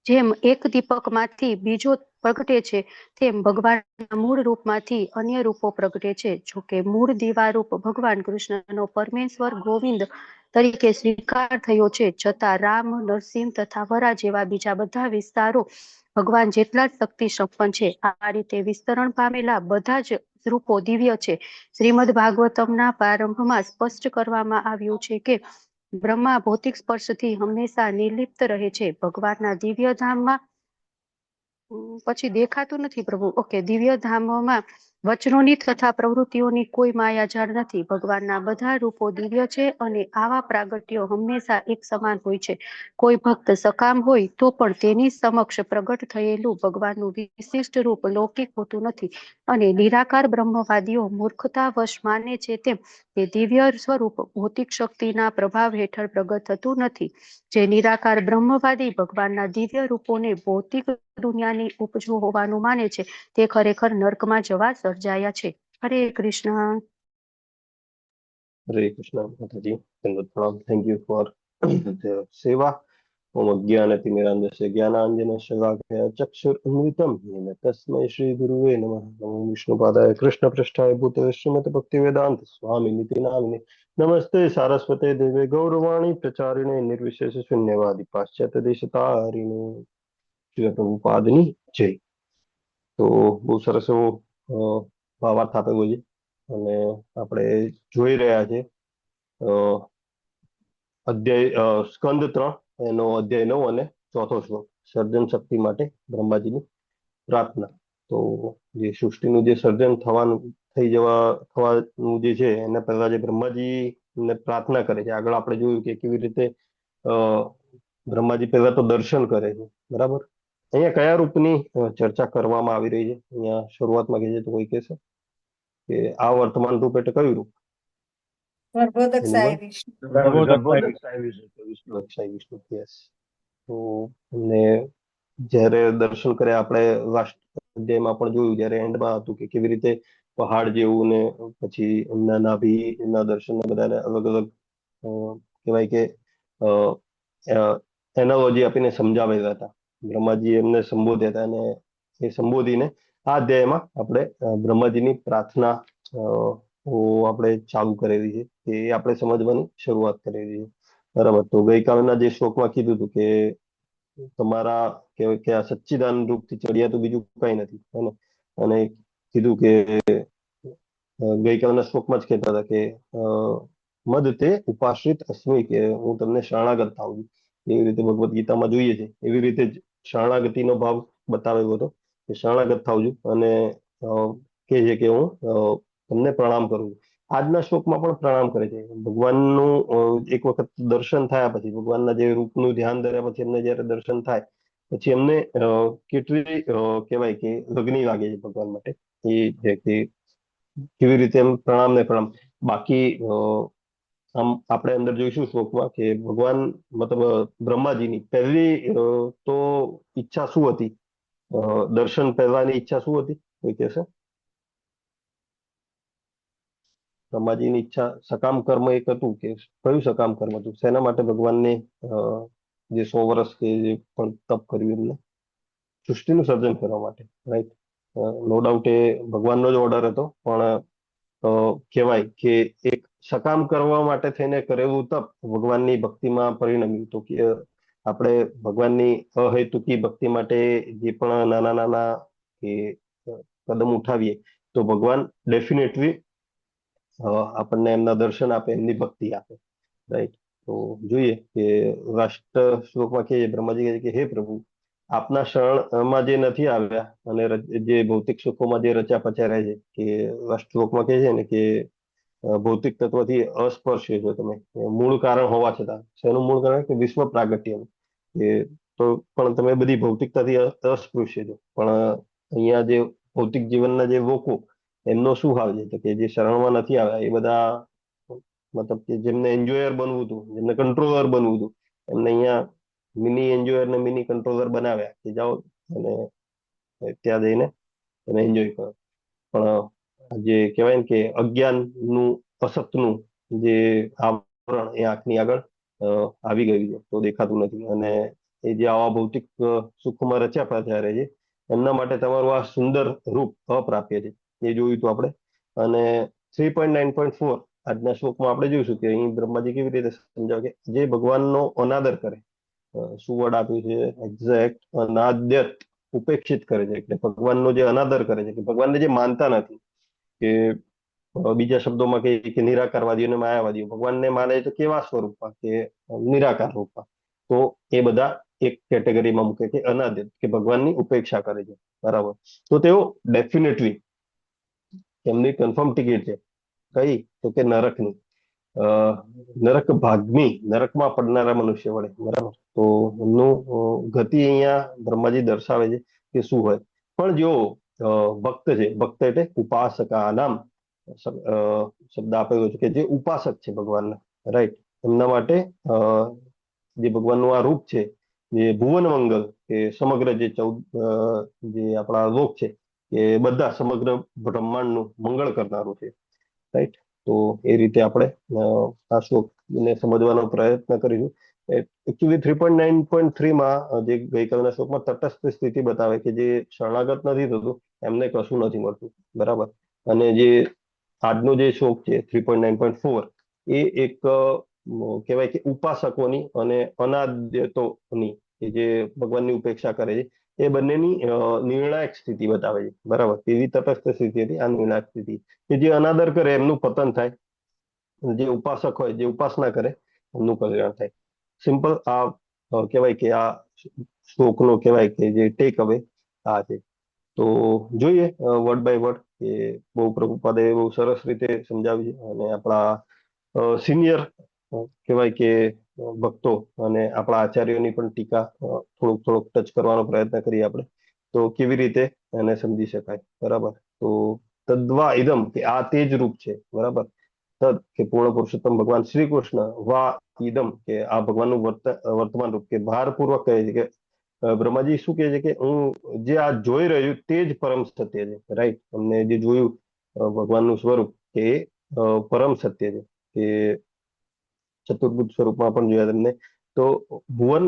જેમ એક દીપકમાંથી બીજો પ્રગટે છે તેમ ભગવાનના મૂળ રૂપમાંથી અન્ય રૂપો પ્રગટે છે. જોકે મૂળ દીવારૂપ ભગવાન કૃષ્ણનો પરમેશ્વર ગોવિંદ તરીકે સ્વીકાર થયો છે, છતાં રામ, નરસિંહ તથા વરા જેવા બીજા બધા વિસ્તારો ભગવાન જેટલા જ શક્તિ સંપન્ન છે. આ રીતે વિસ્તરણ પામેલા બધા જ રૂપો દિવ્ય છે. શ્રીમદ ભાગવતમના પ્રારંભમાં સ્પષ્ટ કરવામાં આવ્યું છે કે બ્રહ્મા ભૌતિક સ્પર્શથી હંમેશા નિર્લિપ્ત રહે છે. ભગવાનના દિવ્ય ધામમાં પછી દેખાતું નથી પ્રભુ. ઓકે, દિવ્ય ધામમાં વચનોની તથા પ્રવૃત્તિઓની કોઈ માયાજાળ નથી. ભગવાનના બધા રૂપો દિવ્ય છે અને આવા પ્રાગટ્યો હંમેશા એક સમાન હોય છે. કોઈ ભક્ત સકામ હોય તો પણ તેની સમક્ષ પ્રગટ થયેલું ભગવાનનું વિશિષ્ટ રૂપ લૌકિક હોતું નથી અને નિરાકાર બ્રહ્મવાદીઓ મૂર્ખતાવશ માને છે તેમ તે દિવ્ય સ્વરૂપ ભૌતિક શક્તિના પ્રભાવ હેઠળ પ્રગટ થતું નથી. જે નિરાકાર બ્રહ્મવાદી ભગવાનના દિવ્ય રૂપોને ભૌતિક દુનિયાની ઉપજો હોવાનું માને છે તે ખરેખર નર્કમાં જવા સર્જાયા છે. હરે કૃષ્ણ. હરે કૃષ્ણ માતાજી. પ્રણામ. થેન્ક યુ ફોર સેવા. ઓમ અજ્ઞાનતિમિરાન્ધસ્ય જ્ઞાનાંજનશલાકયા ચક્ષુરુન્મિલિतं येन तस्मै श्रीगुरुवे नमः. नमो विष्णुपादाय कृष्णपृष्ठाय भूतले श्रीमते भक्तिवेदान्त स्वामिनिति नामिने नमस्ते सारस्वते देवे गौरवाणी प्रचारिणे निर्विशेष शून्यवादी पाश्चात्य देशतारिणे. શ્રી પ્રભુપાદની જય. તો બહુ સરસ એવો ભાવાર્થ આપેલો છે અને આપણે જોઈ રહ્યા છે અધ્યાય સ્કંદ 3 એનો અધ્યાય 9 અને ચોથો શ્લોક સર્જન શક્તિ માટે બ્રહ્માજીની પ્રાર્થના. તો જે સૃષ્ટિનું જે સર્જન થવાનું જે છે એને પહેલા જે બ્રહ્માજી ને પ્રાર્થના કરે છે. આગળ આપણે જોયું કે કેવી રીતે બ્રહ્માજી પહેલા તો દર્શન કરે છે, બરાબર. અહીંયા કયા રૂપની ચર્ચા કરવામાં આવી રહી છે? અહીંયા શરૂઆતમાં કહે છે તો કોઈ કહેશે કે આ વર્તમાન રૂપ એટલે કયું રૂપ? વિષ્ણુ. યસ. તો એમને જ્યારે દર્શન કર્યા આપણે લાસ્ટ અધ્યાયમાં પણ જોયું, જ્યારે એન્ડમાં હતું કે કેવી રીતે પહાડ જેવું ને પછી એમના નાભીના દર્શન બધાને અલગ અલગ કહેવાય કે એનાલોજી આપીને સમજાવેલા હતા. બ્રહ્માજી એમને સંબોધ્યા હતા અને એ સંબોધીને આ અધ્યાયમાં આપણે બ્રહ્માજીની પ્રાર્થના આપણે ચાલુ કરેલી છે, એ આપણે સમજવાની શરૂઆત કરેલી છે, બરાબર. તો ગઈકાલના જે શ્લોકમાં કીધું હતું કે તમારા કહેવાય કે આ સચ્ચિદાનંદ રૂપથી ચડિયા તો બીજું કઈ નથી, અને કીધું કે ગઈકાલના શ્લોકમાં જ કહેતા હતા કે મદ તે ઉપાશ્રિત અસ્મિ, કે હું તમને શરણાગત થાઉં છું. એવી રીતે ભગવદ્ ગીતામાં જોઈએ છે, એવી રીતે જ શરણાગતિનો ભાવ બતાવેલો હતો કે શરણાગત થાઉં છું અને કહે છે કે હું તમને પ્રણામ કરું છું. આજના શ્લોકમાં પણ પ્રણામ કરે છે. ભગવાનનું એક વખત દર્શન થયા પછી, ભગવાનના જે રૂપનું ધ્યાન ધર્યા પછી એમને જયારે દર્શન થાય પછી એમને કેટલી કહેવાય કે લગ્ની લાગે છે ભગવાન માટે. એ છે કે કેવી રીતે એમ પ્રણામ ને પ્રણામ. બાકી આમ આપણે અંદર જોઈશું શ્લોકમાં કે ભગવાન મતલબ બ્રહ્માજીની પહેલી તો ઈચ્છા શું હતી? દર્શન પહેલાની ઈચ્છા શું હતી? કોઈ કહેશે? બ્રહ્માજીની ઈચ્છા સકામ કર્મ એક હતું કે કયું સકામ કર્મ હતું? શેના માટે ભગવાનને જે 100 વર્ષ કે જે પણ તપ કર્યું એમને સૃષ્ટિનું સર્જન કરવા માટે, રાઈટ? નો ડાઉટ એ ભગવાનનો જ ઓર્ડર હતો, પણ કહેવાય કે એક સકામ કરવા માટે થઈને કરેલું તપ ભગવાનની ભક્તિમાં પરિણમ્યું. તો કે આપણે ભગવાનની અહેતુકી ભક્તિ માટે જે પણ નાના નાના કે કદમ ઉઠાવીએ તો ભગવાન ડેફિનેટલી આપણને એમના દર્શન આપે, એમની ભક્તિ આપે, રાઈટ? તો જોઈએ કે રાષ્ટ્ર શ્લોકમાં કે બ્રહ્માજી કહે છે કે હે પ્રભુ, આપના શરણમાં જે નથી આવ્યા અને જે ભૌતિક સુખોમાં જે રચ્યા પચ્યા રહે છે, કે રાષ્ટ્ર શ્લોકમાં કહે છે ને કે ભૌતિક તત્વથી અસ્પર્શ્ય છો તમે, મૂળ કારણ હોવા છતાં. શેનું મૂળ કારણ? કે વિશ્વ પ્રાગટ્ય. કે તો પણ તમે બધી ભૌતિકતાથી અસ્પૃશ્ય છો, પણ અહીંયા જે ભૌતિક જીવનના જે લોકો એમનો શું હાલ છે? તો કે જે શરણમાં નથી આવ્યા એ બધા, મતલબ કે જેમને એન્જોયર બનવું હતું, જેમને કંટ્રોલર બનવું હતું, એમને અહીંયા મિની એન્જોયર ને મિની કંટ્રોલર બનાવ્યા કે જાઓ અને ત્યાં જઈને તમે એન્જોય કરો. પણ જે કહેવાય ને કે અજ્ઞાનનું, અસતનું જે આવરણ એ આંખની આગળ આવી ગયું છે, તો દેખાતું નથી. અને એ જે આવા ભૌતિક સુખમાં રચ્યા પાછા રહે છે, એમના માટે તમારું આ સુંદર રૂપ અપ્રાપ્ય છે. એ જોયું હતું આપણે. અને 3.9.4 આજના શ્લોકમાં આપણે જોઈશું કે અહીં બ્રહ્માજી કેવી રીતે સમજાવે કે જે ભગવાનનો અનાદર કરે, શું વર્ડ આપ્યું છે એક્ઝેક્ટ, અનાદ્યત, ઉપેક્ષિત કરે છે, એટલે ભગવાનનો જે અનાદર કરે છે, કે ભગવાનને જે માનતા નથી, કે બીજા શબ્દોમાં કહીએ કે નિરાકારવાદીઓ અને માયાવાદીઓ ભગવાનને માને તો કેવા સ્વરૂપમાં, કે નિરાકાર રૂપમાં, તો એ બધા એક કેટેગરીમાં મૂકે કે અનાદ્યત, કે ભગવાનની ઉપેક્ષા કરે છે. બરાબર. તો તેઓ ડેફિનેટલી એમની કન્ફર્મ ટિકિટ છે કઈ, તો કે નરકની. નરક ભાગની, નરકમાં પડનારા મનુષ્ય વડે. બરાબર. તો એમનું ગતિ અહીંયા બ્રહ્માજી દર્શાવે છે કે શું હોય. પણ જો ભક્ત છે, ભક્ત એટલે ઉપાસકા નામ શબ્દ આપેલો છે, કે જે ઉપાસક છે ભગવાનના, રાઈટ, એમના માટે જે ભગવાનનું આ રૂપ છે, જે ભુવન મંગલ, કે સમગ્ર જે 14 જે આપણા લોક છે, એ બધા સમગ્ર બ્રહ્માંડનું મંગળ કરનારું છે, રાઈટ. તો એ રીતે આપણે આ શ્લોકને સમજવાનો પ્રયત્ન કરીશું. એકચ્યુઅલી 3.9.3માં જે ગઈકાલના શ્લોકમાં તટસ્થ સ્થિતિ બતાવે કે જે શરણાગત નથી થતું એમને કશું નથી મળતું. બરાબર. અને જે આજનો જે શ્લોક છે 3.9.4, એ એક કહેવાય કે ઉપાસકોની અને અનાદ્યતોની, કે જે ભગવાનની ઉપેક્ષા કરે છે, એ બંનેની નિર્ણાયક સ્થિતિ બતાવે છે. બરાબર. એવી તટસ્થ સ્થિતિ હતી આ નિર્ણાયક સ્થિતિ, કે જે અનાદર કરે એમનું પતન થાય, જે ઉપાસક હોય, જે ઉપાસના કરે, એમનું કલ્યાણ થાય. સિમ્પલ આ કહેવાય કે આ શ્લોકનો કહેવાય કે જે ટેક અવે આ છે. તો જોઈએ વર્ડ બાય વર્ડ, કે બહુ પ્રભુપાદે બહુ સરસ રીતે સમજાવ્યું છે. અને આપણા સિનિયર કહેવાય કે ભક્તો અને આપણા આચાર્યોની પણ ટીકા થોડુંક ટચ કરવાનો પ્રયત્ન કરીએ આપણે, તો કેવી રીતે એને સમજી શકાય. બરાબર. તો તદ્વા ઇદમ, કે આ તે જ રૂપ છે. બરાબર. તદ, કે પૂર્ણ પુરુષોત્તમ ભગવાન શ્રી કૃષ્ણ, વા ઇદમ, કે આ ભગવાનનું વર્તમાન રૂપ, કે ભારપૂર્વક કહે છે કે બ્રહ્માજી શું કહે છે કે હું જે આ જોઈ રહ્યું તે જ પરમ સત્ય છે. રાઈટ. અમને જે જોયું ભગવાનનું સ્વરૂપ, કે પરમ સત્ય છે, કે ચતુર્ભુજ સ્વરૂપમાં પણ જોયા તમને. તો ભુવન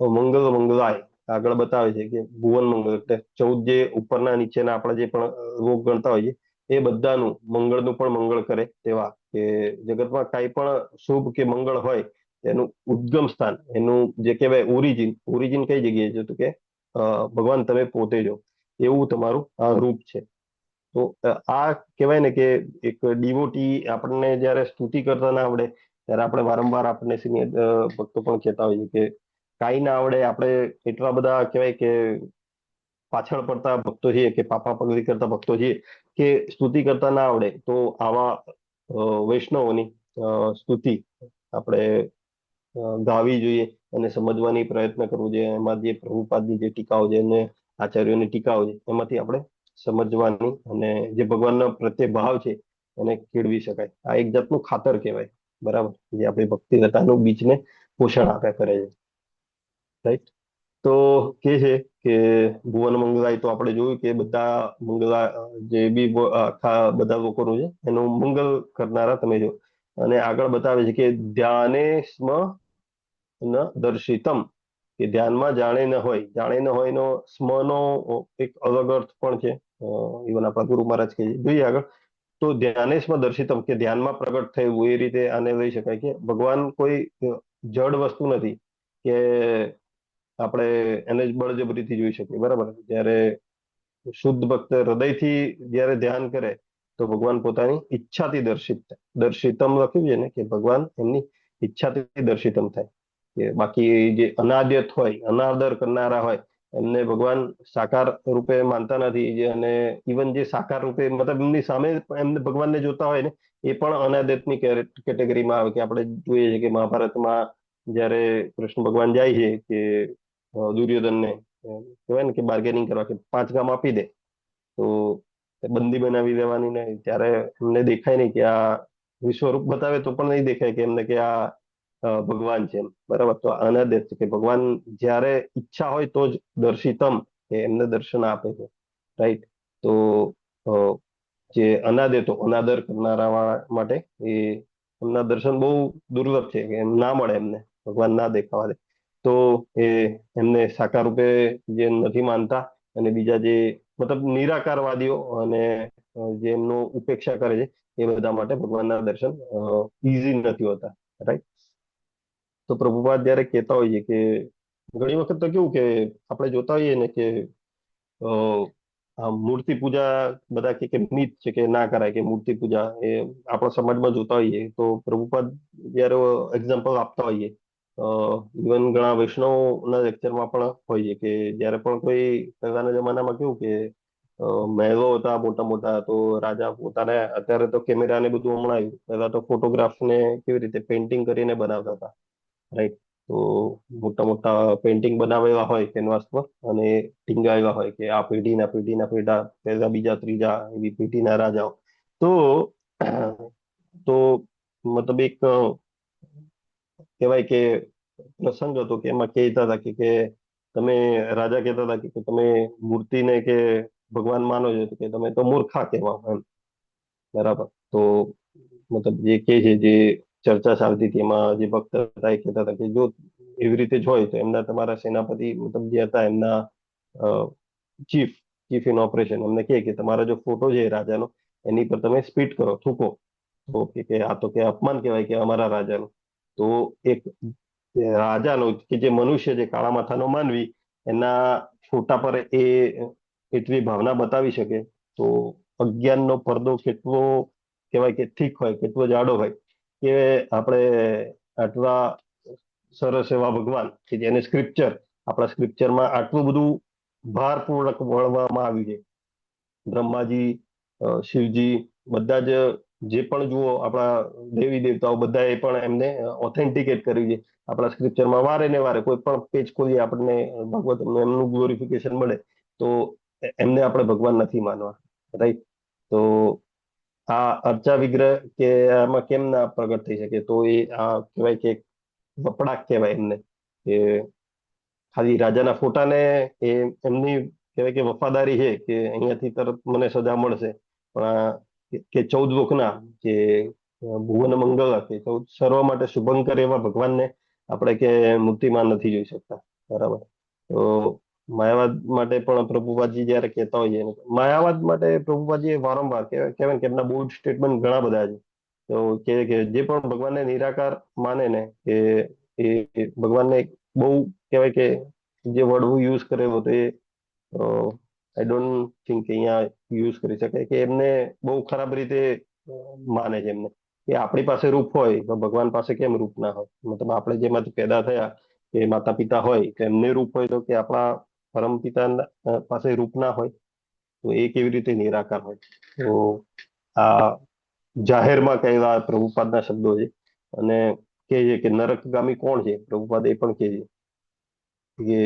મંગલ મંગલાય આગળ બતાવે છે કે ભુવન મંગલ એટલે 14 જે ઉપરના નીચેના આપણે જે પણ રોગ ગણતા હોઈએ, એ બધાનું મંગળનું પણ મંગળ કરે તેવા, કે જગતમાં કાંઈ પણ શુભ કે મંગળ હોય એનું ઉદ્ગમ સ્થાન, એનું જે કહેવાય ઓરિજિન કઈ જગ્યાએ છે, તો કે ભગવાન તમે પોતે જો, એવું તમારું આ રૂપ છે. તો આ કહેવાય ને કે એક ડિવોટી આપણને જ્યારે સ્તુતિ કરતા ના આવડે ત્યારે આપણે વારંવાર આપણને સિનિયર ભક્તો પણ કહેતા હોઈએ કે કાંઈ ના આવડે, આપણે એટલા બધા કહેવાય કે પાછળ પડતા ભક્તો છીએ, કે પાપા પગલી કરતા ભક્તો છીએ, કે સ્તુતિ કરતા ના આવડે, તો આવા વૈષ્ણવોની સ્તુતિ આપણે ગાવી જોઈએ અને સમજવાની પ્રયત્ન કરવો જોઈએ. એમાં જે પ્રભુપાદની જે ટીકાઓ છે અને આચાર્યોની ટીકાઓ છે, એમાંથી આપણે સમજવાની અને જે ભગવાનના પ્રત્યે ભાવ છે એને કેળવી શકાય. આ એક જાતનું ખાતર કહેવાય. બરાબર. જે આપણી ભક્તિ લતાનું બીજને પોષણ આપ્યા કરે છે. રાઈટ. તો કે છે કે ભુવન મંગલાય, તો આપણે જોયું કે બધા મંગલા જે બી આખા બધા લોકોનું છે એનું મંગલ કરનારા તમે જો. અને આગળ બતાવે છે કે ધ્યાને સ્મ ન દર્શિતમ, કે ધ્યાનમાં જાણે ન હોય. જાણે ન હોય નો સ્મનો એક અલગ અર્થ પણ છે. ઇવન આપણા ગુરુ મહારાજ કહે છે. જોઈએ આગળ. તો ધ્યાનેસ્મ દર્શિતમ, કે ધ્યાનમાં પ્રગટ થયું, એ રીતે આને લઈ શકાય કે ભગવાન કોઈ જડ વસ્તુ નથી કે આપણે એને જ બળજબરીથી જોઈ શકીએ. બરાબર. જ્યારે શુદ્ધ ભક્ત હૃદયથી જ્યારે ધ્યાન કરે તો ભગવાન પોતાની ઈચ્છાથી દર્શિતમ લખ્યું છે ને, કે ભગવાન એમની ઈચ્છાથી દર્શિતમ થાય. કે બાકી જે અનાદ્યત હોય, અનાદર કરનારા હોય, એમને ભગવાન સાકાર રૂપે માનતા નથી. અને ઇવન જે સાકાર રૂપે, મતલબ એમની સામે એમને ભગવાનને જોતા હોય ને, એ પણ અનાદ્યતની કેટેગરીમાં આવે. કે આપણે જોઈએ છીએ કે મહાભારતમાં જ્યારે કૃષ્ણ ભગવાન જાય છે કે દુર્યોધનને કહેવાય ને કે બાર્ગેનિંગ કરવા, કે 5 ગામ આપી દે, તો બંદી બનાવી દેવાની નહીં. ત્યારે એમને દેખાય નહીં કે આ વિશ્વરૂપ બતાવે તો પણ નહીં દેખાય કે એમને કે આ ભગવાન છે એમ. બરાબર. તો અનાદેશ છે કે ભગવાન જ્યારે ઈચ્છા હોય તો જ દર્શિતમ એ એમને દર્શન આપે છે. રાઈટ. તો જે અનાદે તો અનાદર કરનારા માટે એ એમના દર્શન બહુ દુર્લભ છે કે એમ ના મળે, એમને ભગવાન ના દેખાવા દે. તો એ એમને સાકાર રૂપે જે નથી માનતા અને બીજા જે મતલબ નિરાકારવાદીઓ અને જે એમનો ઉપેક્ષા કરે છે એ બધા માટે ભગવાનના દર્શન ઈઝી નથી હોતા. રાઈટ. તો પ્રભુપાદ જયારે કહેતા હોઈએ કે ઘણી વખત તો કેવું કે આપણે જોતા હોઈએ ને કે આ મૂર્તિ પૂજા બધા કે મિથ છે કે ના કરાય, કે મૂર્તિ પૂજા એ આપણા સમાજમાં જોતા હોઈએ તો પ્રભુપાદ જયારે એક્ઝામ્પલ આપતા હોઈએ, ઇવન ઘણા વૈષ્ણવના લેક્ચરમાં પણ હોય છે કે જયારે પણ કોઈ પહેલાના જમાનામાં કેવું કે મહેલો હતા મોટા મોટા, તો રાજા પોતાને, અત્યારે તો કેમેરા ને બધું હમણાં આવ્યું, પહેલા તો ફોટોગ્રાફ ને કેવી રીતે પેઇન્ટિંગ કરીને બનાવતા હતા. રાઈટ. તો મોટા મોટા પેઇન્ટિંગ બનાવેલા હોય કેનવાસ પર અને ટીંગાવેલા હોય કે આ પેઢીના પેઢા પહેલા બીજા ત્રીજા એવી પેઢીના રાજાઓ. તો મતલબ એક કહેવાય કે પ્રસંગ હતો કે એમાં કહેતા હતા કે તમે, રાજા કહેતા હતા કે તમે મૂર્તિને કે ભગવાન માનો છો કે તમે તો મૂર્ખા કહેવાઓ એમ. બરાબર. તો મતલબ જે કે છે, જે ચર્ચા ચાલતી હતી એમાં જે ભક્ત હતા એ કહેતા હતા કે જો એવી રીતે જ હોય તો એમના તમારા સેનાપતિ મતલબ જે હતા એમના ચીફ ઇન ઓપરેશન એમને કે તમારો જો ફોટો છે રાજાનો એની પર તમે સ્પીટ કરો, થૂકો. તો કે આ તો કે અપમાન કહેવાય કે અમારા રાજાનું. તો એક રાજાનો કે જે મનુષ્ય, જે કાળા માથાનો માનવી, એના ફોટા પર એ એટલી ભાવના બતાવી શકે તો અજ્ઞાનનો પડદો કેટલો કહેવાય કે થીક હોય, કેટલો જાડો હોય કે આપણે આટલા સરસ એવા ભગવાન કે જેને સ્ક્રિપ્ચર, આપણા સ્ક્રિપ્ચરમાં આટલું બધું ભારપૂર્વક વળવામાં આવ્યું છે. બ્રહ્માજી, શિવજી, બધા જ જે પણ જુઓ આપણા દેવી દેવતાઓ બધાએ પણ એમને ઓથેન્ટિકેટ કર્યું છે. આપણા સ્ક્રિપ્ચરમાં વારે ને વારે કોઈ પણ પેજ ખોલીએ આપણને ભગવત એમનું ગ્લોરિફિકેશન મળે. તો એમને આપણે ભગવાન નથી માનવા. રાઈટ. તો આ અર્ચા વિગ્રહ કે આમાં કેમ ના પ્રગટ થઈ શકે? તો એ આ કહેવાય કે વપડાક કહેવાય એમને, કે ખાલી રાજાના ફોટાને એ એમની કહેવાય કે વફાદારી છે કે અહીંયાથી તરત મને સજા મળશે. પણ કે 14 લોકના કે ભુવન મંગળ કે 14 સર્વ માટે શુભંકર એવા ભગવાનને આપણે કે મૂર્તિમાં નથી જોઈ શકતા. બરાબર. તો માયાવાદ માટે પણ પ્રભુપાદજી જયારે કહેતા હોઈએ, માયાવાદ માટે પ્રભુપાદજી વારંવાર કહેવાય કે એમના બોલ્ડ સ્ટેટમેન્ટ ઘણા બધા છે. તો કે જે પણ ભગવાનને નિરાકાર માને ને કે એ ભગવાનને બહુ કહેવાય કે જે વર્ડ હું યુઝ કરેલો તો એ આઈ ડોન્ટ થિંક કે અહીંયા યુઝ કરી શકાય કે એમને બહુ ખરાબ રીતે માને છે એમને કે આપણી પાસે રૂપ હોય તો ભગવાન પાસે કેમ રૂપ ના હોય? મતલબ આપણે જેમાંથી પેદા થયા કે માતા પિતા હોય કે એમને રૂપ હોય તો કે આપણા પરમ પિતા પાસે રૂપ ના હોય તો એ કેવી રીતે નિરાકાર હોય? તો આ જાહેરમાં કહેલા પ્રભુપાદના શબ્દો છે. અને કે છે કે નરકગામી કોણ છે? પ્રભુપાદ એ પણ કહે છે કે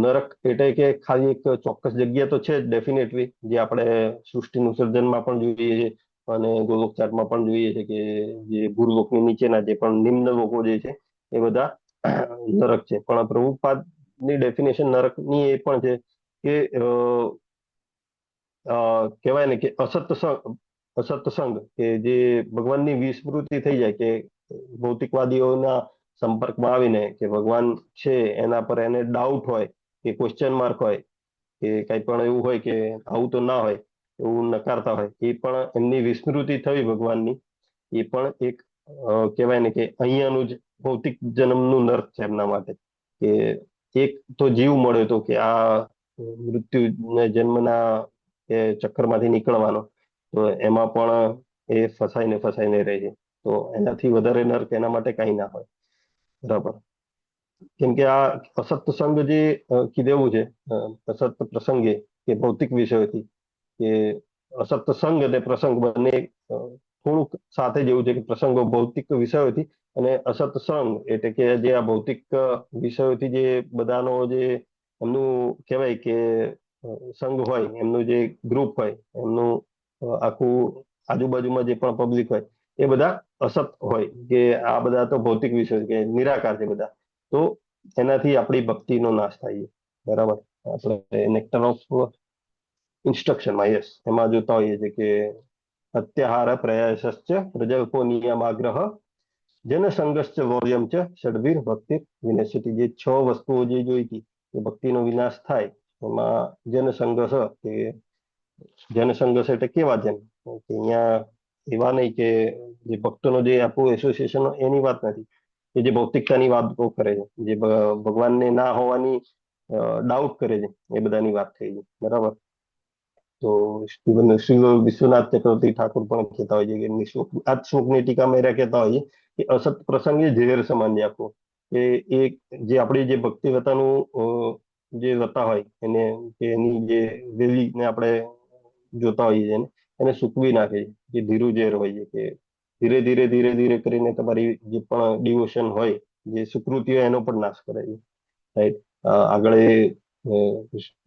નરક એટલે કે ખાલી એક ચોક્કસ જગ્યા તો છે જ ડેફિનેટલી, જે આપણે સૃષ્ટિનું સર્જનમાં પણ જોઈએ છે અને ગોલોક ચાર્ટમાં પણ જોઈએ છે કે જે ભૂલોકની નીચેના જે પણ નિમ્ન લોકો જે છે એ બધા નરક છે. પણ પ્રભુપાદની ડેફિનેશન નરકની એ પણ છે કે કહેવાય ને કે અસત સંગ, કે જે ભગવાનની વિસ્મૃતિ થઈ જાય, કે ભૌતિકવાદીઓના સંપર્કમાં આવીને કે ભગવાન છે એના પર એને ડાઉટ હોય કે ક્વેશ્ચન માર્ક હોય કે કંઈ પણ એવું હોય કે આવું તો ના હોય એવું નકારતા હોય, એ પણ એમની વિસ્મૃતિ થઈ ભગવાનની. એ પણ એક કહેવાય ને કે અહીંયાનું જ ભૌતિક જન્મનું નર્ક છે એમના માટે. કે એક તો જીવ મળ્યો તો કે આ મૃત્યુ જન્મના કે ચક્કરમાંથી નીકળવાનો, તો એમાં પણ એ ફસાઈને રહે છે. તો એનાથી વધારે નર્ક એના માટે કઈ ના હોય. બરાબર. કેમ કે આ અસત સંગ જે કીધેલું છે, અસત પ્રસંગે કે ભૌતિક વિષયોથી, કે અસત સંગ અને પ્રસંગ બંને થોડુંક સાથે જેવું છે કે પ્રસંગો ભૌતિક વિષયોથી અને અસત સંગ એટલે કે જે આ ભૌતિક વિષયોથી જે બધાનો જે એમનું કહેવાય કે સંઘ હોય, એમનું જે ગ્રુપ હોય, એમનું આખું આજુબાજુમાં જે પણ પબ્લિક હોય એ બધા અસત હોય, કે આ બધા તો ભૌતિક વિષય કે નિરાકાર છે બધા, તો એનાથી આપણી ભક્તિનો નાશ થાય છે. બરાબર. આપણે નેક્ટર ઓફ ઇન્સ્ટ્રક્શનમાં યસ એમાં જોતા હોઈએ છીએ કે અત્યાહાર પ્રયાસશ્ચ પ્રજલ્પો નિયમાગ્રહ જનસંઘશ્ચ વોર્યમ ચ ષડવીર ભક્તિ વિનશ્યતિ. જે 6 વસ્તુઓ જે જોઈ હતી કે ભક્તિનો વિનાશ થાય, એમાં જનસંઘર્ષ કે જનસંઘર્ષ એટલે કેવા જન, કે અહીંયા એવા નહીં કે જે ભક્તોનો જે આપણું એસોસિએશન એની વાત નથી, કે જે ભૌતિકતાની વાતો કરે છે, જે ભગવાનને ના હોવાની ડાઉટ કરે છે, એ બધાની વાત થઈ છે. બરાબર. તો શ્રી વિશ્વનાથ ચક્રવર્તી ઠાકુર પણ કહેતા હોય છે કે આ શ્લોકની ટીકામાં એરા કહેતા હોય છે કે અસત પ્રસંગ એ ઝેર સમાન છે આખો, કે એ જે આપણી જે ભક્તિ વ્યતાનું જે વ્યતા હોય એને, કે એની જે વેલીને આપણે જોતા હોઈએ છીએ એને સૂકવી નાખે છે, જે ધીરું ઝેર હોય છે, કે ધીરે ધીરે ધીરે ધીરે કરીને તમારી જે પણ ડિવોશન હોય, જે સુકૃતિ હોય, એનો પણ નાશ કરે છે. રાઈટ. આગળ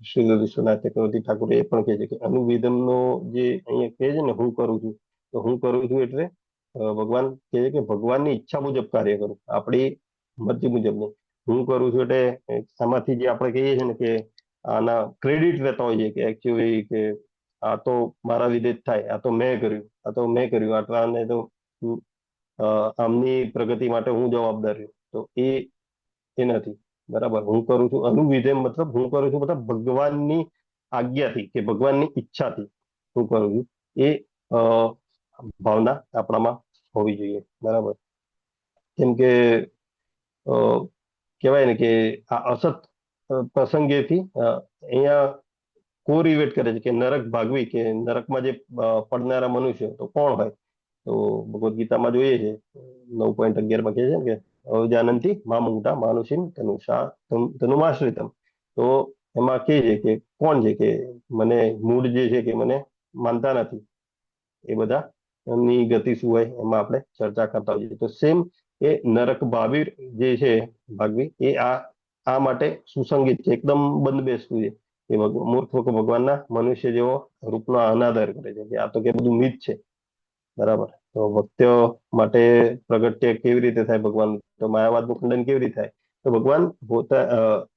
શ્રી વિશ્વનાથ ચક્રવર્તી ઠાકુર એ પણ કહે છે કે અનુવેદનનો જે અહીંયા કહે છે ને, હું કરું છું, તો હું કરું છું એટલે ભગવાન કહે છે કે ભગવાનની ઈચ્છા મુજબ કાર્ય કરું, આપણી મરજી મુજબ નહીં. હું કરું છું એટલે આમાંથી જે આપણે કહીએ છીએ ને કે આના ક્રેડિટ લેતા હોઈએ કે એકચ્યુઅલી કે આ તો મારા લીધે જ થાય, આ તો મેં કર્યું, આટલાને તો આમની પ્રગતિ માટે હું જવાબદાર છું, તો એ નથી. બરાબર. હું કરું છું અનુવિધેય, મતલબ હું કરું છું મતલબ ભગવાનની આજ્ઞાથી કે ભગવાનની ઈચ્છાથી હું કરું છું, એ ભાવના આપણામાં હોવી જોઈએ. બરાબર. કેમ કે કહેવાય ને કે આ અસત પ્રસંગેથી અહીંયા કોરિલેટ કરે છે કે નરક ભાગવી, કે નરકમાં જે પડનારા મનુષ્ય તો કોણ હોય, તો ભગવદ્ ગીતામાં જોઈએ છે 9.11 કહે છે કે અવજાનંતી મામુંગા માનુષીમ તનુમાશ્રિતમ. તો એમાં કહે છે કે કોણ છે કે મને મૂળ જે છે કે મને માનતા નથી, એ બધા એમની ગતિ શું હોય એમાં આપણે ચર્ચા કરતા હોઈએ. તો સેમ એ નરક ભાગવી જે છે ભાગવી, એ આ માટે સુસંગીત છે, એકદમ બંધ બેસતું છે. એ મૂર્ખ લોકો ભગવાનના મનુષ્ય જેવો રૂપનો અનાદર કરે છે કે આ તો કે બધું મિથ છે. બરાબર. તો ભક્તો માટે પ્રગટ્ય કેવી રીતે થાય ભગવાન, તો માયાવાદનું ખંડન કેવી રીતે થાય, તો ભગવાન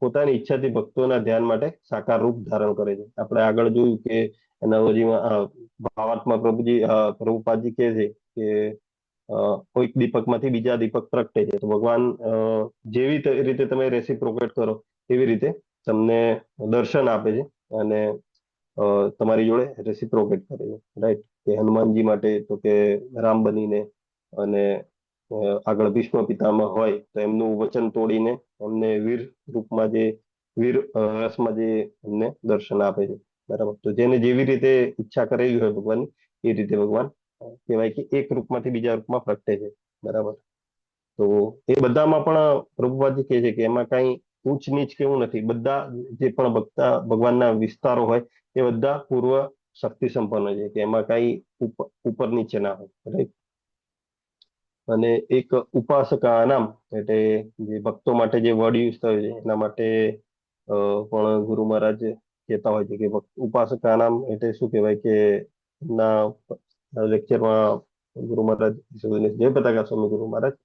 પોતાની ઈચ્છાથી ભક્તોના ધ્યાન માટે સાકાર રૂપ ધારણ કરે છે. આપણે આગળ જોયું કે એનાલોજીમાં ભાવાર્થમાં પ્રભુપાદજી કહે છે કે કોઈક દીપકમાંથી બીજા દીપક પ્રગટે છે, તો ભગવાન જેવી રીતે તમે રેસિપ્રોકેટ કરો એવી રીતે તમને દર્શન આપે છે અને તમારી જોડે રેસિપ્રોકેટ કરે છે. રાઈટ. કે હનુમાનજી માટે તો કે રામ બનીને, અને આગળ ભીષ્મ પિતામહ હોય તો એમનું વચન તોડીને અમને વીર રૂપમાં જે વીર રસમાં જે અમને દર્શન આપે છે. બરાબર. તો જેને જેવી રીતે ઈચ્છા કરેલી હોય ભગવાનની, એ રીતે ભગવાન કહેવાય કે એક રૂપમાંથી બીજા રૂપમાં પ્રગટે છે. બરાબર. તો એ બધામાં પણ પ્રભુપાદજી કહે છે કે એમાં કઈ ઊંચ નીચ કેવું નથી, બધા જે પણ ભગવાનના વિસ્તારો હોય એ બધા પૂર્વ શક્તિ સંપન્ન છે, કે એમાં કઈ ઉપર નીચે ના હોય. રાઈટ. અને એક ઉપાસકા નામ એટલે જે ભક્તો માટે જે વર્ડ યુઝ થયો છે એના માટે પણ ગુરુ મહારાજ કહેતા હોય છે કે ઉપાસકા નામ એટલે શું કહેવાય કે એમના લેક્ચરમાં ગુરુ મહારાજ જય પતાકા સ્વામી ગુરુ મહારાજ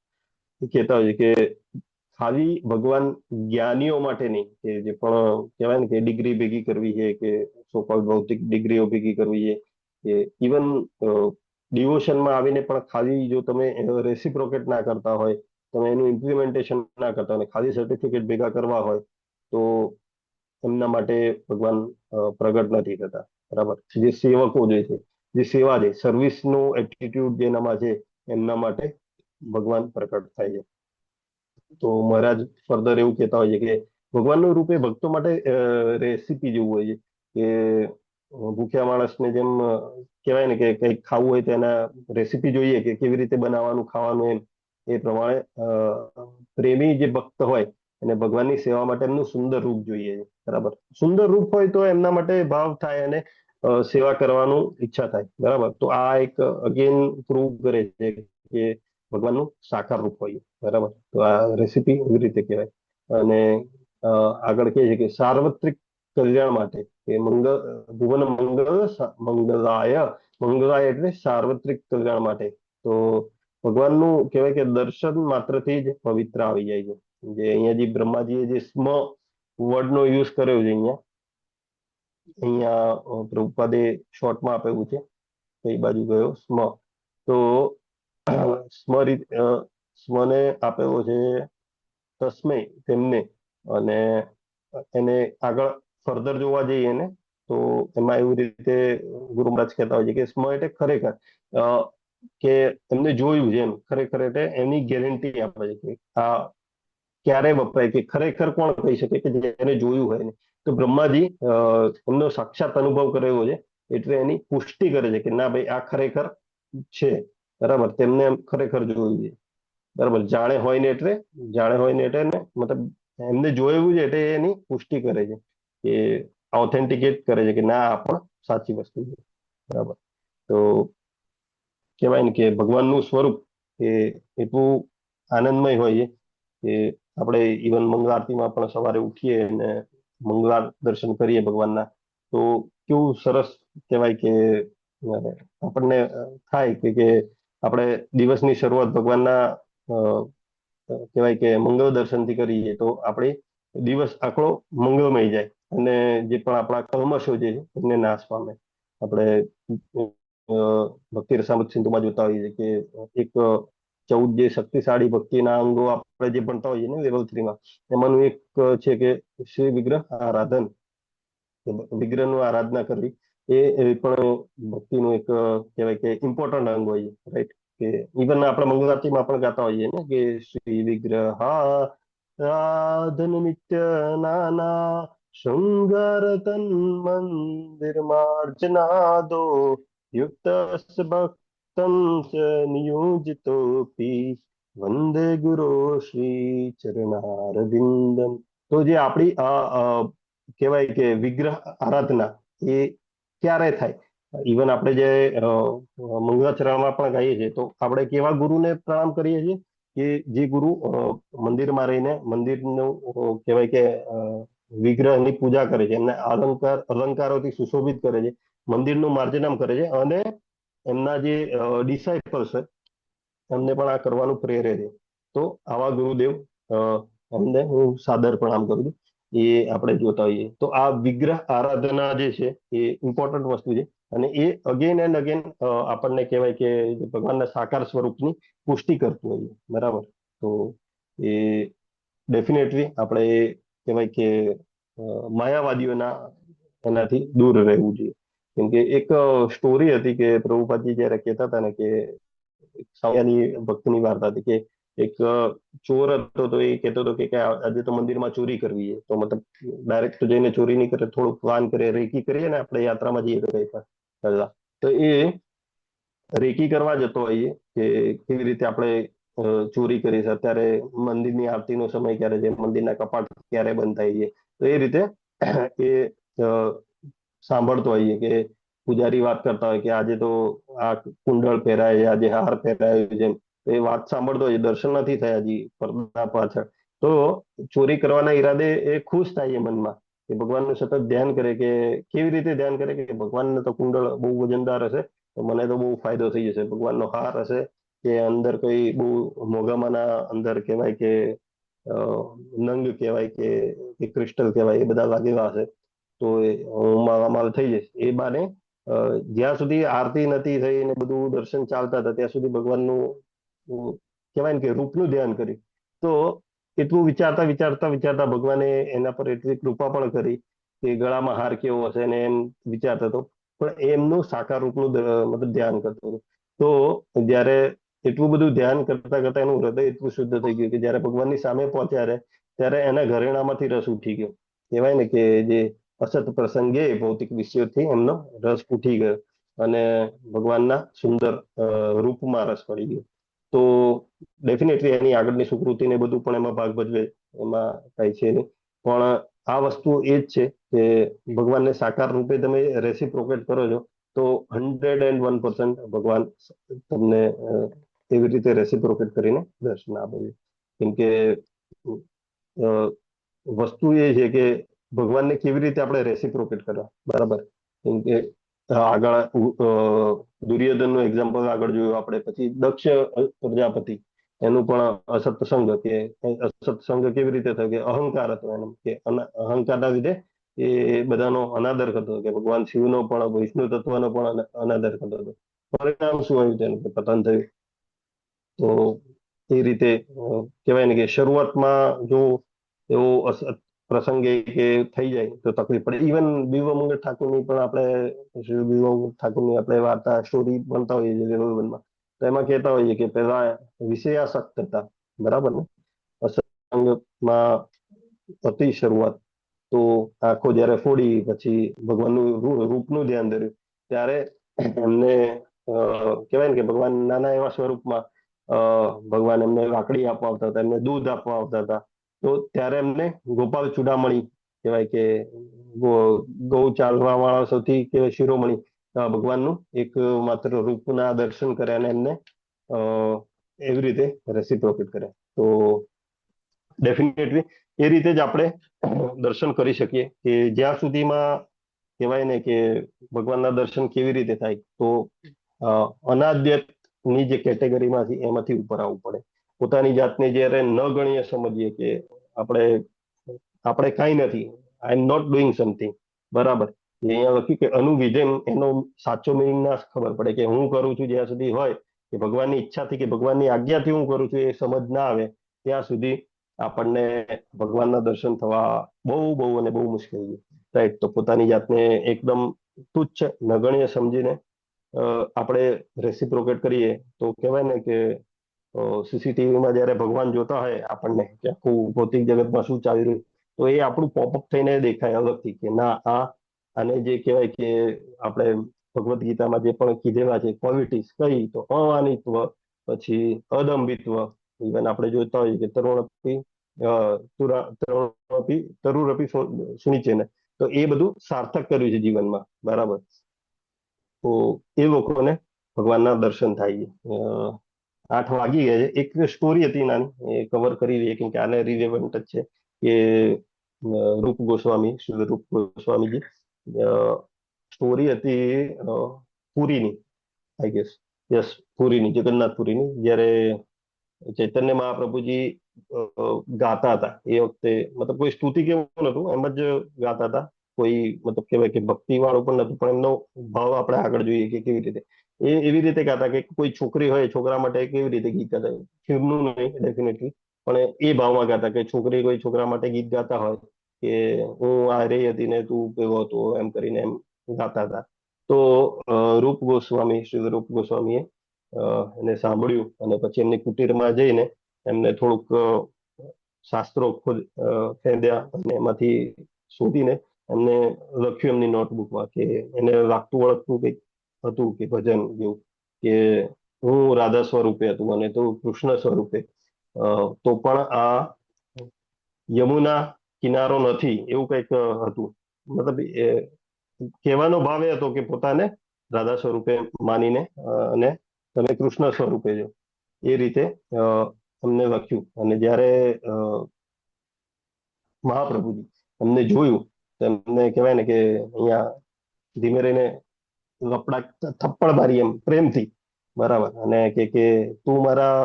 કહેતા હોય છે કે ખાલી ભગવાન જ્ઞાનીઓ માટે નહીં, કે જે પણ કહેવાય ને કે ડિગ્રી ભેગી કરવી છે, કે સોકોલ ભૌતિક ડિગ્રીઓ ભેગી કરવી છે, કે ઇવન ડિવોશનમાં આવીને પણ ખાલી જો તમે રેસિપ્રોકેટ ના કરતા હોય, તમે એનું ઇમ્પ્લિમેન્ટેશન ના કરતા હોય, ખાલી સર્ટિફિકેટ ભેગા કરવા હોય, તો એમના માટે ભગવાન પ્રગટ નથી થતા. બરાબર. જે સેવકો જે છે, જે સેવા છે, સર્વિસનો એટીટ્યુડ જેનામાં છે, એમના માટે ભગવાન પ્રકટ થાય છે. તો મહારાજ ફર્ધર એવું કહેતા હોય છે કે ભગવાનનું રૂપ એ ભક્તો માટે રેસીપી જેવું હોય છે, કે ભૂખ્યા માણસને જેમ કહેવાય ને કે કંઈક ખાવું હોય તો એના રેસીપી જોઈએ કે કેવી રીતે બનાવવાનું ખાવાનું, એમ એ પ્રમાણે પ્રેમી જે ભક્ત હોય અને ભગવાનની સેવા માટે એમનું સુંદર રૂપ જોઈએ છે. બરાબર. સુંદર રૂપ હોય તો એમના માટે ભાવ થાય અને સેવા કરવાનું ઈચ્છા થાય. બરાબર. તો આ એક અગેન પ્રૂવ કરે છે કે ભગવાનનું સાકાર રૂપ હોય. બરાબર. તો આ રેસીપી એવી રીતે કહેવાય. અને આગળ કહે છે કે સાર્વત્રિક કલ્યાણ માટે, કે ભુવન મંગલાય, મંગલાય એટલે સાર્વત્રિક કલ્યાણ માટે. તો ભગવાનનું કહેવાય કે દર્શન માત્રથી જ પવિત્ર આવી જાય છે. જે અહીંયા જે બ્રહ્માજીએ જે સ્મ વર્ડનો યુઝ કર્યો છે અહીંયા પ્રભુપાદે શોર્ટમાં આપેલું છે, કઈ બાજુ ગયો સ્મ, તો સ્મને આપેલો છે તસ્મૈ તેમને, અને એને આગળ ફર્ધર જોવા જઈએ ને તો એમાં એવી રીતે ગુરુ મહારાજ કહેતા હોય છે કે સ્મ એટલે ખરેખર, કે એમને જોયું છે એમ, ખરેખર એટલે એની ગેરંટી આપે છે કે આ ક્યારે વપરાય, કે ખરેખર કોણ કહી શકે કે જેને જોયું હોય ને. તો બ્રહ્માજી એમનો સાક્ષાત અનુભવ કરેલો છે એટલે એની પુષ્ટિ કરે છે કે ના ભાઈ આ ખરેખર છે, બરાબર, તેમને એમ ખરેખર જોયું છે, બરાબર. જાણે હોય ને એટલે ને મતલબ એમને જોયું છે એટલે એની પુષ્ટિ કરે છે, કે ઓથેન્ટિકેટ કરે છે કે ના આ પણ સાચી વસ્તુ છે, બરાબર. તો કહેવાય ને કે ભગવાનનું સ્વરૂપ એ એટલું આનંદમય હોય છે કે આપણે ઇવન મંગળ આરતીમાં પણ સવારે ઉઠીએ અને મંગળા દર્શન કરીએ ભગવાનના, તો કેવું સરસ કહેવાય કે આપણને થાય કે આપણે દિવસની શરૂઆત ભગવાનના કહેવાય કે મંગળ દર્શનથી કરીએ તો આપણે દિવસ આખો મંગળમય જાય, અને જે પણ આપણા કલ્મશો છે એમને નાશ પામે. આપણે ભક્તિ રસામૃત સિંધુમાં જોતા હોઈએ કે એક 14 જે શક્તિશાળી ભક્તિના અંગો આપણે જે ભણતા હોઈએ ને લેવલ 3માં, એમાંનું એક છે કે શ્રી વિગ્રહ આરાધન, વિગ્રહનું આરાધના કરવી, એ પણ ભક્તિનું એક કહેવાય કે ઇમ્પોર્ટન્ટ અંગ હોય છે, રાઈટ. કે ઇવન આપણે મંગળ આરતીમાં પણ ગાતા હોઈએ ને કે શ્રી વિગ્રહ આરાધન નિત્ય નાના શૃંગાર તન મંદિર માર્જનાદો યુક્ત ભક્તમ નિયોજિતોપી વંદે ગુરુ શ્રી ચરણારવિંદમ. તો જે આપણી કહેવાય કે વિગ્રહ આરાધના એ ક્યારે થાય, ઇવન આપણે જે મંગળાચરણમાં પણ ગાઈએ છીએ તો આપણે કેવા ગુરુને પ્રણામ કરીએ છીએ કે જે ગુરુ મંદિરમાં રહીને મંદિરનું કહેવાય કે વિગ્રહની પૂજા કરે છે, એમને અલંકારોથી સુશોભિત કરે છે, મંદિરનું માર્જનમ કરે છે, અને એમના જે ડિસાઇપલ્સ છે એમને પણ આ કરવાનું પ્રેરે છે. તો આવા ગુરુદેવ એમને હું સાદર પ્રણામ કરું છું, એ આપણે જોતા હોઈએ. તો આ વિગ્રહ આરાધના જે છે એ ઇમ્પોર્ટન્ટ વસ્તુ છે, અને એ અગેન એન્ડ અગેન આપણને કહેવાય કે ભગવાનના સાકાર સ્વરૂપની પુષ્ટિ કરતું હોય, બરાબર. તો એ ડેફિનેટલી આપણે કહેવાય કે માયાવાદીઓના એનાથી દૂર રહેવું જોઈએ. કેમ કે એક સ્ટોરી હતી કે પ્રભુપાદજી જયારે કહેતા હતા ને કે સાયાની ભક્તની વાર્તા હતી કે એક ચોર હતો, તો એ કહેતો હતો કે આજે તો મંદિરમાં ચોરી કરવી છે, તો મતલબ ડાયરેક્ટ તો જઈને ચોરી નહીં કરે, થોડુંક પ્લાન કરીએ, રેકી કરીએ ને આપણે યાત્રામાં જઈએ તો કઈ પહેલા, તો એ રેકી કરવા જતો હોઈએ કે કેવી રીતે આપણે ચોરી કરી છે, અત્યારે મંદિરની આરતીનો સમય ક્યારે છે, મંદિરના કપાટ ક્યારે બંધ થાય છે, તો એ રીતે એ સાંભળતો હોઈએ કે પૂજારી વાત કરતા હોય કે આજે તો આ કુંડળ પહેરાય છે, આજે હાર પહેરાયો છે, એ વાત સાંભળતો હોય, દર્શન નથી થયા હજી પડદા પાછળ, તો ચોરી કરવાના ઈરાદે એ ખુશ થાય છે મનમાં, કે ભગવાનનું સતત ધ્યાન કરે, કે કેવી રીતે ધ્યાન કરે કે ભગવાનને તો કુંડળ બહુ વજનદાર હશે તો મને તો બહુ ફાયદો થઈ જશે, ભગવાનનો હાર હશે કે અંદર કોઈ બહુ મોગામાના અંદર કહેવાય કે નંગ કહેવાય કે ક્રિસ્ટલ કહેવાય એ બધા લાગેલા હશે તો માલ થઈ જશે. એ બાને જ્યાં સુધી આરતી નથી થઈ ને બધું દર્શન ચાલતા હતા ત્યાં સુધી ભગવાનનું કહેવાય ને કે રૂપનું ધ્યાન કર્યું. તો એટલું વિચારતા ભગવાને એના પર એટલી કૃપા પણ કરી કે ગળામાં હાર કેવો હશે ને એમ વિચારતો હતો, પણ એમનું સાકાર રૂપનું મતલબ ધ્યાન કરતો હતો. તો જ્યારે એટલું બધું ધ્યાન કરતા એનું હૃદય એટલું શુદ્ધ થઈ ગયું કે જ્યારે ભગવાનની સામે પહોંચ્યા ત્યારે એના ઘરેણામાંથી રસ ઉઠી ગયો. કહેવાય ને કે જે અસત પ્રસંગે ભૌતિક વિષયોથી એમનો રસ ઉઠી ગયો અને ભગવાનના સુંદર રૂપમાં રસ પડી ગયો. તો ડેફિનેટલી એની આગળની સુકૃતિને બધું પણ એમાં ભાગ ભજવે, એમાં કઈ છે નહીં. પણ આ વસ્તુ એ જ છે કે ભગવાનને સાકાર રૂપે તમે રેસિપ્રોકેટ કરો છો તો 101% ભગવાન તમને એવી રીતે રેસિપ્રોકેટ કરીને દર્શન આપે છે. કેમ કે વસ્તુ એ છે કે ભગવાનને કેવી રીતે આપણે રેસિપ્રોકેટ કરવા, બરાબર. કેમ કે આગળ દુર્યોધનનું એક્ઝામ્પલ આગળ જોયું આપણે, પછી દક્ષ પ્રજાપતિ એનું પણ અસત્સંગ કે અસત્સંગ કેવી રીતે થયો કે અહંકાર હતો એનો, કે અહંકારના લીધે એ બધાનો અનાદર કરતો હતો, કે ભગવાન શિવનો પણ વિષ્ણુ તત્વનો પણ અનાદર કરતો હતો. પરિણામ શું આવ્યું તેનું, કે પતન થયું. તો એ રીતે કહેવાય ને કે શરૂઆતમાં જો એવો પ્રસંગે કે થઈ જાય તો તકલીફ પડે. ઇવન બિલ્વમંગળ ઠાકોરની પણ આપણે શ્રી બિલ્વમંગળ ઠાકોરની આપણે વાર્તા સ્ટોરી બનતા હોઈએ છીએ લેવલમાં, તો એમાં કહેતા હોઈએ કે પહેલા વિષયાસક્ત હતા, બરાબર ને, અસંગમાં હતી શરૂઆત. તો આંખો જયારે ફોડી પછી ભગવાનનું રૂપનું ધ્યાન ધર્યું, ત્યારે એમને કહેવાય ને કે ભગવાન નાના એવા સ્વરૂપમાં ભગવાન એમને લાકડી આપવા આવતા હતા, એમને દૂધ આપવા આવતા હતા. તો ત્યારે એમને ગોપાલ ચૂડામણી કહેવાય કે ગૌ ચાલવા વાળા સૌથી કહેવાય શિરોમણી ભગવાનનું એક માત્ર રૂપના દર્શન કર્યા અને એમને એવી રીતે રેસિપ્રોકેટ કર્યા. તો ડેફિનેટલી એ રીતે જ આપણે દર્શન કરી શકીએ, કે જ્યાં સુધીમાં કહેવાય ને કે ભગવાનના દર્શન કેવી રીતે થાય, તો અનાદ્યની જે કેટેગરીમાંથી એમાંથી ઉપર આવવું પડે. પોતાની જાતને જ્યારે ન ગણીએ સમજીએ કે આપણે કાંઈ નથી, આઈ એમ નોટ ડુઈંગ સમથિંગ, બરાબર. અહીંયા લખ્યું કે અનુવિધેમ, એનો સાચો મિનિંગ ના ખબર પડે, કે હું કરું છું જ્યાં સુધી હોય, કે ભગવાનની ઈચ્છાથી કે ભગવાનની આજ્ઞાથી હું કરું છું, એ સમજ ના આવે ત્યાં સુધી આપણને ભગવાનના દર્શન થવા બહુ અને બહુ મુશ્કેલ છે, રાઈટ. તો પોતાની જાતને એકદમ તુચ્છ નગણ્ય સમજીને આપણે રેસિપ્રોકેટ કરીએ તો કહેવાય ને કે સીસીટીવીમાં જ્યારે ભગવાન જોતા હોય આપણને કે આખું ભૌતિક જગતમાં શું ચાલી રહ્યું, તો એ આપણું પોપઅપ થઈને દેખાય અલગથી, કે ના આને જે કહેવાય કે આપણે ભગવદ્ ગીતામાં જે પણ કીધેલા છે ક્વોલિટીઝ કઈ, તો અવાનિત્વ, પછી અદંભિત્વ, ઇવન આપણે જોતા હોઈએ કે તરુરપી સુનિચે ને, તો એ બધું સાર્થક કર્યું છે જીવનમાં, બરાબર. તો એ લોકોને ભગવાનના દર્શન થાય છે. 8 વાગી ગયા છે. એક સ્ટોરી હતી નાની, એ કવર કરી દઈએ કેમ કે આને રિલેવન્ટ જ છે, કે રૂપ ગોસ્વામી, શ્રી રૂપ ગોસ્વામીજી, સ્ટોરી હતી પુરીની, આઈ ગેસ, યસ, પુરીની, જગન્નાથ પુરીની. જ્યારે ચૈતન્ય મહાપ્રભુજી ગાતા હતા એ વખતે, મતલબ કોઈ સ્તુતિ કેવું નતું, એમ જ ગાતા હતા. કોઈ મતલબ કહેવાય કે ભક્તિ વાળું પણ નતું, પણ એમનો ભાવ આપણે આગળ જોઈએ કે કેવી રીતે એ એવી રીતે ગાતા કે કોઈ છોકરી હોય, છોકરા માટે કેવી રીતે ગીત ગાતા, ફિલ્મનું નહીં ડેફિનેટલી, પણ એ ભાવમાં ગાતા કે છોકરી કોઈ છોકરા માટે ગીત ગાતા હોય કે હું આ રહી હતી ને તું કેવો હતો, એમ કરીને એમ ગાતા હતા. તો રૂપ ગોસ્વામી, શ્રી રૂપ ગોસ્વામીએ એને સાંભળ્યું અને પછી એમની કુટીરમાં જઈને એમને થોડુંક શાસ્ત્રો ખુદ ફેંદ્યા અને એમાંથી શોધીને એમને લખ્યું એમની નોટબુકમાં, કે એને લાગતું વળગતું કંઈક હતું કે ભજન જેવું, કે હું રાધા સ્વરૂપે હતું અને તો કૃષ્ણ સ્વરૂપે, તો પણ આ યમુના કિનારો નથી, એવું કંઈક હતું. મતલબ કહેવાનો ભાવ એ હતો કે પોતાને રાધા સ્વરૂપે માનીને અને તમે કૃષ્ણ સ્વરૂપે છો, એ રીતે અમને લખ્યું. અને જ્યારે મહાપ્રભુજી એમને જોયું તો એમને કહેવાય ને કે અહીંયા ધીમે રહીને લપડા થપ્પડ મારી એમ પ્રેમથી, બરાબર, અને કે તું મારા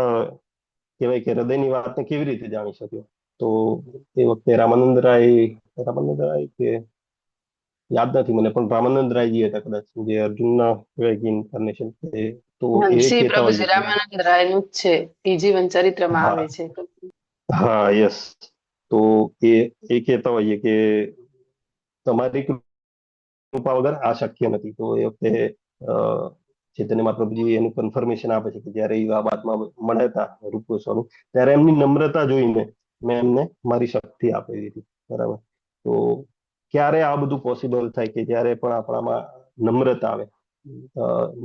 કહેવાય કે હૃદયની વાતને કેવી રીતે જાણી શક્યો. તો એ વખતે રામાનંદ રાય કે યાદ નથી મને, પણ રામાનંદ રાયજી હતા કદાચ, જે અર્જુનના કહેવાય કે ઇન્કાર્નેશન. તો એ શ્રી કહેતા પ્રભુજી હોય, રામાનંદ રાય નું જ છે, એ જીવન ચરિત્રમાં આવે છે. હા, યસ. તો એ કહેતા હોઈએ કે તમારી કૃપા વગર આ શક્ય નથી. તો એ વખતે ચૈતન્ય મહાપ્રભુજી એનું કન્ફર્મેશન આપે છે કે જ્યારે એ આ વાતમાં મળ્યા હતા રૂપ ગોસ્વામી, ત્યારે એમની નમ્રતા જોઈને મેં એમને મારી શક્તિ આપી દીધી, બરાબર. તો ક્યારે આ બધું પોસિબલ થાય કે જ્યારે પણ આપણામાં નમ્રતા આવે.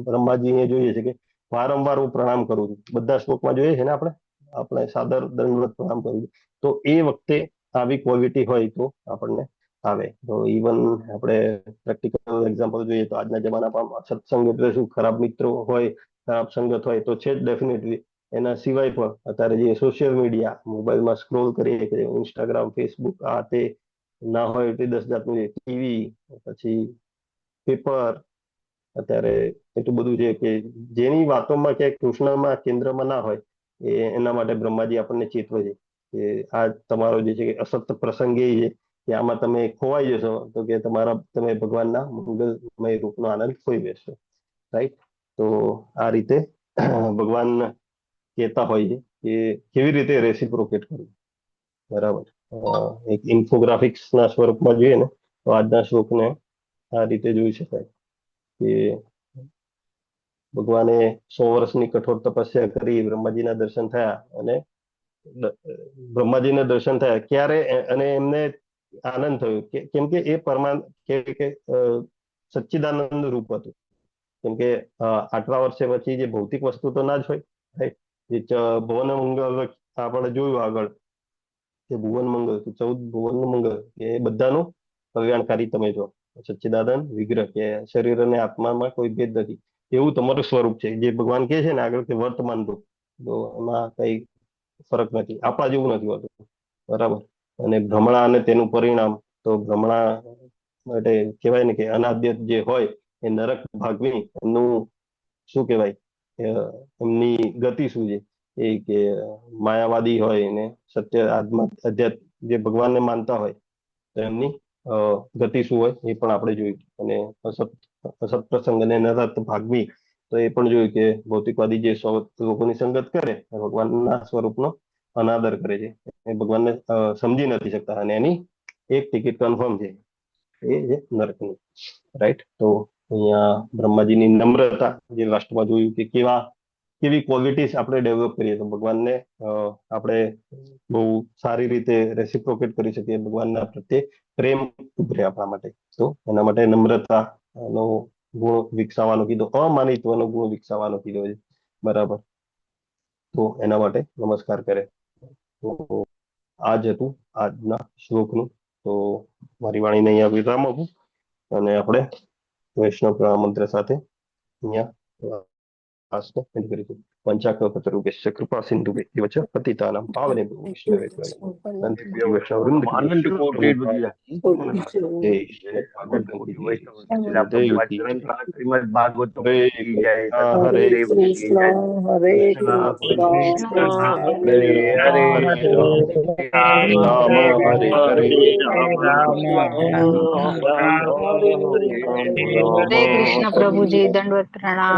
બ્રહ્માજી અહીંયા જોઈએ છે કે વારંવાર હું પ્રણામ કરું છું, બધા શ્લોકમાં જોઈએ છે ને આપણે સાદર દંડવત પ્રણામ કરું છું. તો એ વખતે આવી ક્વોલિટી હોય તો આપણને આવે. તો ઇવન આપણે પ્રેક્ટિકલ એક્ઝામ્પલ જોઈએ તો આજના જમાનામાં સત્સંગ એટલે શું, ખરાબ મિત્રો હોય, ખરાબ સંગત હોય તો છે જ ડેફિનેટલી. એના સિવાય પણ અત્યારે જે સોશિયલ મીડિયા મોબાઈલમાં સ્ક્રોલ કરીએ કે ઇન્સ્ટાગ્રામ, ફેસબુક, આ તે, ના હોય એટલી 10 જાતનું છે, ટીવી, પછી પેપર, અત્યારે એટલું બધું છે કે જેની વાતોમાં ક્યાંક કૃષ્ણમાં કેન્દ્રમાં ના હોય એના માટે બ્રહ્માજી આપણને ચેતવે છે કે આ તમારો જે છે કે અસત્ય પ્રસંગ એ છે કે આમાં તમે ખોવાઈ જશો તો કે તમે ભગવાનના મંગલમય રૂપનો આનંદ ખોઈ બેસશો, રાઈટ? તો આ રીતે ભગવાન કહેતા હોય છે કે કેવી રીતે રેસિપ્રોકેટ કરવું, બરાબર? એક ઇન્ફોગ્રાફિક્સના સ્વરૂપમાં જોઈએ ને તો આજના શ્લોકને આ રીતે જોઈ શકાય કે ભગવાને 100 વર્ષની કઠોર તપસ્યા કરી, બ્રહ્માજીના દર્શન થયા, અને બ્રહ્માજીના દર્શન થયા ક્યારે, અને એમને આનંદ થયો કેમ કે એ સચ્ચિદાનંદ રૂપ હતું. કેમ કે આટલા વર્ષે પછી જે ભૌતિક વસ્તુ તો ના જ હોય, રાઈટ? જે ભુવન મંગળ આપણે જોયું આગળ કે ભુવન મંગળ, 14 ભુવન મંગળ એ બધાનું કલ્યાણકારી તમે જો સચ્ચિદાનંદ વિગ્રહ કે શરીર અને આત્મામાં કોઈ ભેદ નથી, એવું તમારું સ્વરૂપ છે. જે ભગવાન કહે છે ને આગળ કે વર્તમાન રૂપ, તો એમાં કઈ ફરક નથી, આપણા જેવું નથી હોતું, બરાબર? અને ભ્રમણા અને તેનું પરિણામ, તો ભ્રમણા માટે કહેવાય ને કે અનાદ્યત જે હોય એ નરક ભાગવી, એમનું શું કહેવાય, એમની ગતિ શું છે એ કે માયાવાદી હોય ને સત્ય અધ્યાત્મ જે ભગવાનને માનતા હોય તો એમની ગતિ શું હોય એ પણ આપણે જોયું. અને અસત પ્રસંગ અને નરક ભાગવી, તો એ પણ જોયું કે ભૌતિકવાદી જે લોકોની સંગત કરે ભગવાનના સ્વરૂપનો અનાદર કરે છે, એ ભગવાનને સમજી નથી શકતા, અને એની એક ટિકિટ કન્ફર્મ છે, એ છે નરકની, રાઈટ? તો અહીંયા બ્રહ્માજીની નમ્રતા જે લાસ્ટમાં જોયું કે કેવી ક્વોલિટીઝ આપણે ડેવલપ કરીએ તો ભગવાનને આપણે બહુ સારી રીતે રેસિપ્રોકેટ કરી શકીએ, ભગવાનના પ્રત્યે પ્રેમ ઉભરે આપણા માટે. તો એના માટે નમ્રતાનો ગુણ વિકસાવવાનો કીધો, અમાનિત્વનો ગુણ વિકસાવવાનો કીધો છે, બરાબર? તો એના માટે નમસ્કાર કરે. તો આ જ હતું આજના શ્લોકનું. તો મારી વાણીને અહીંયા વિરામ આપું અને આપણે વૈષ્ણવ મંત્ર સાથે અહીંયા પંચાકૃપતરૂપેશ્ચ કૃપા સિંધુભ્યઃ એવ ચ પતિતાનાં પાવનેભ્યો વૈષ્ણવેભ્યો વૈષ્ણવવૃંદ હરે કૃષ્ણ હરે કૃષ્ણ રામ હરે હરે હરે કૃષ્ણ પ્રભુજી, દંડવત પ્રણામ.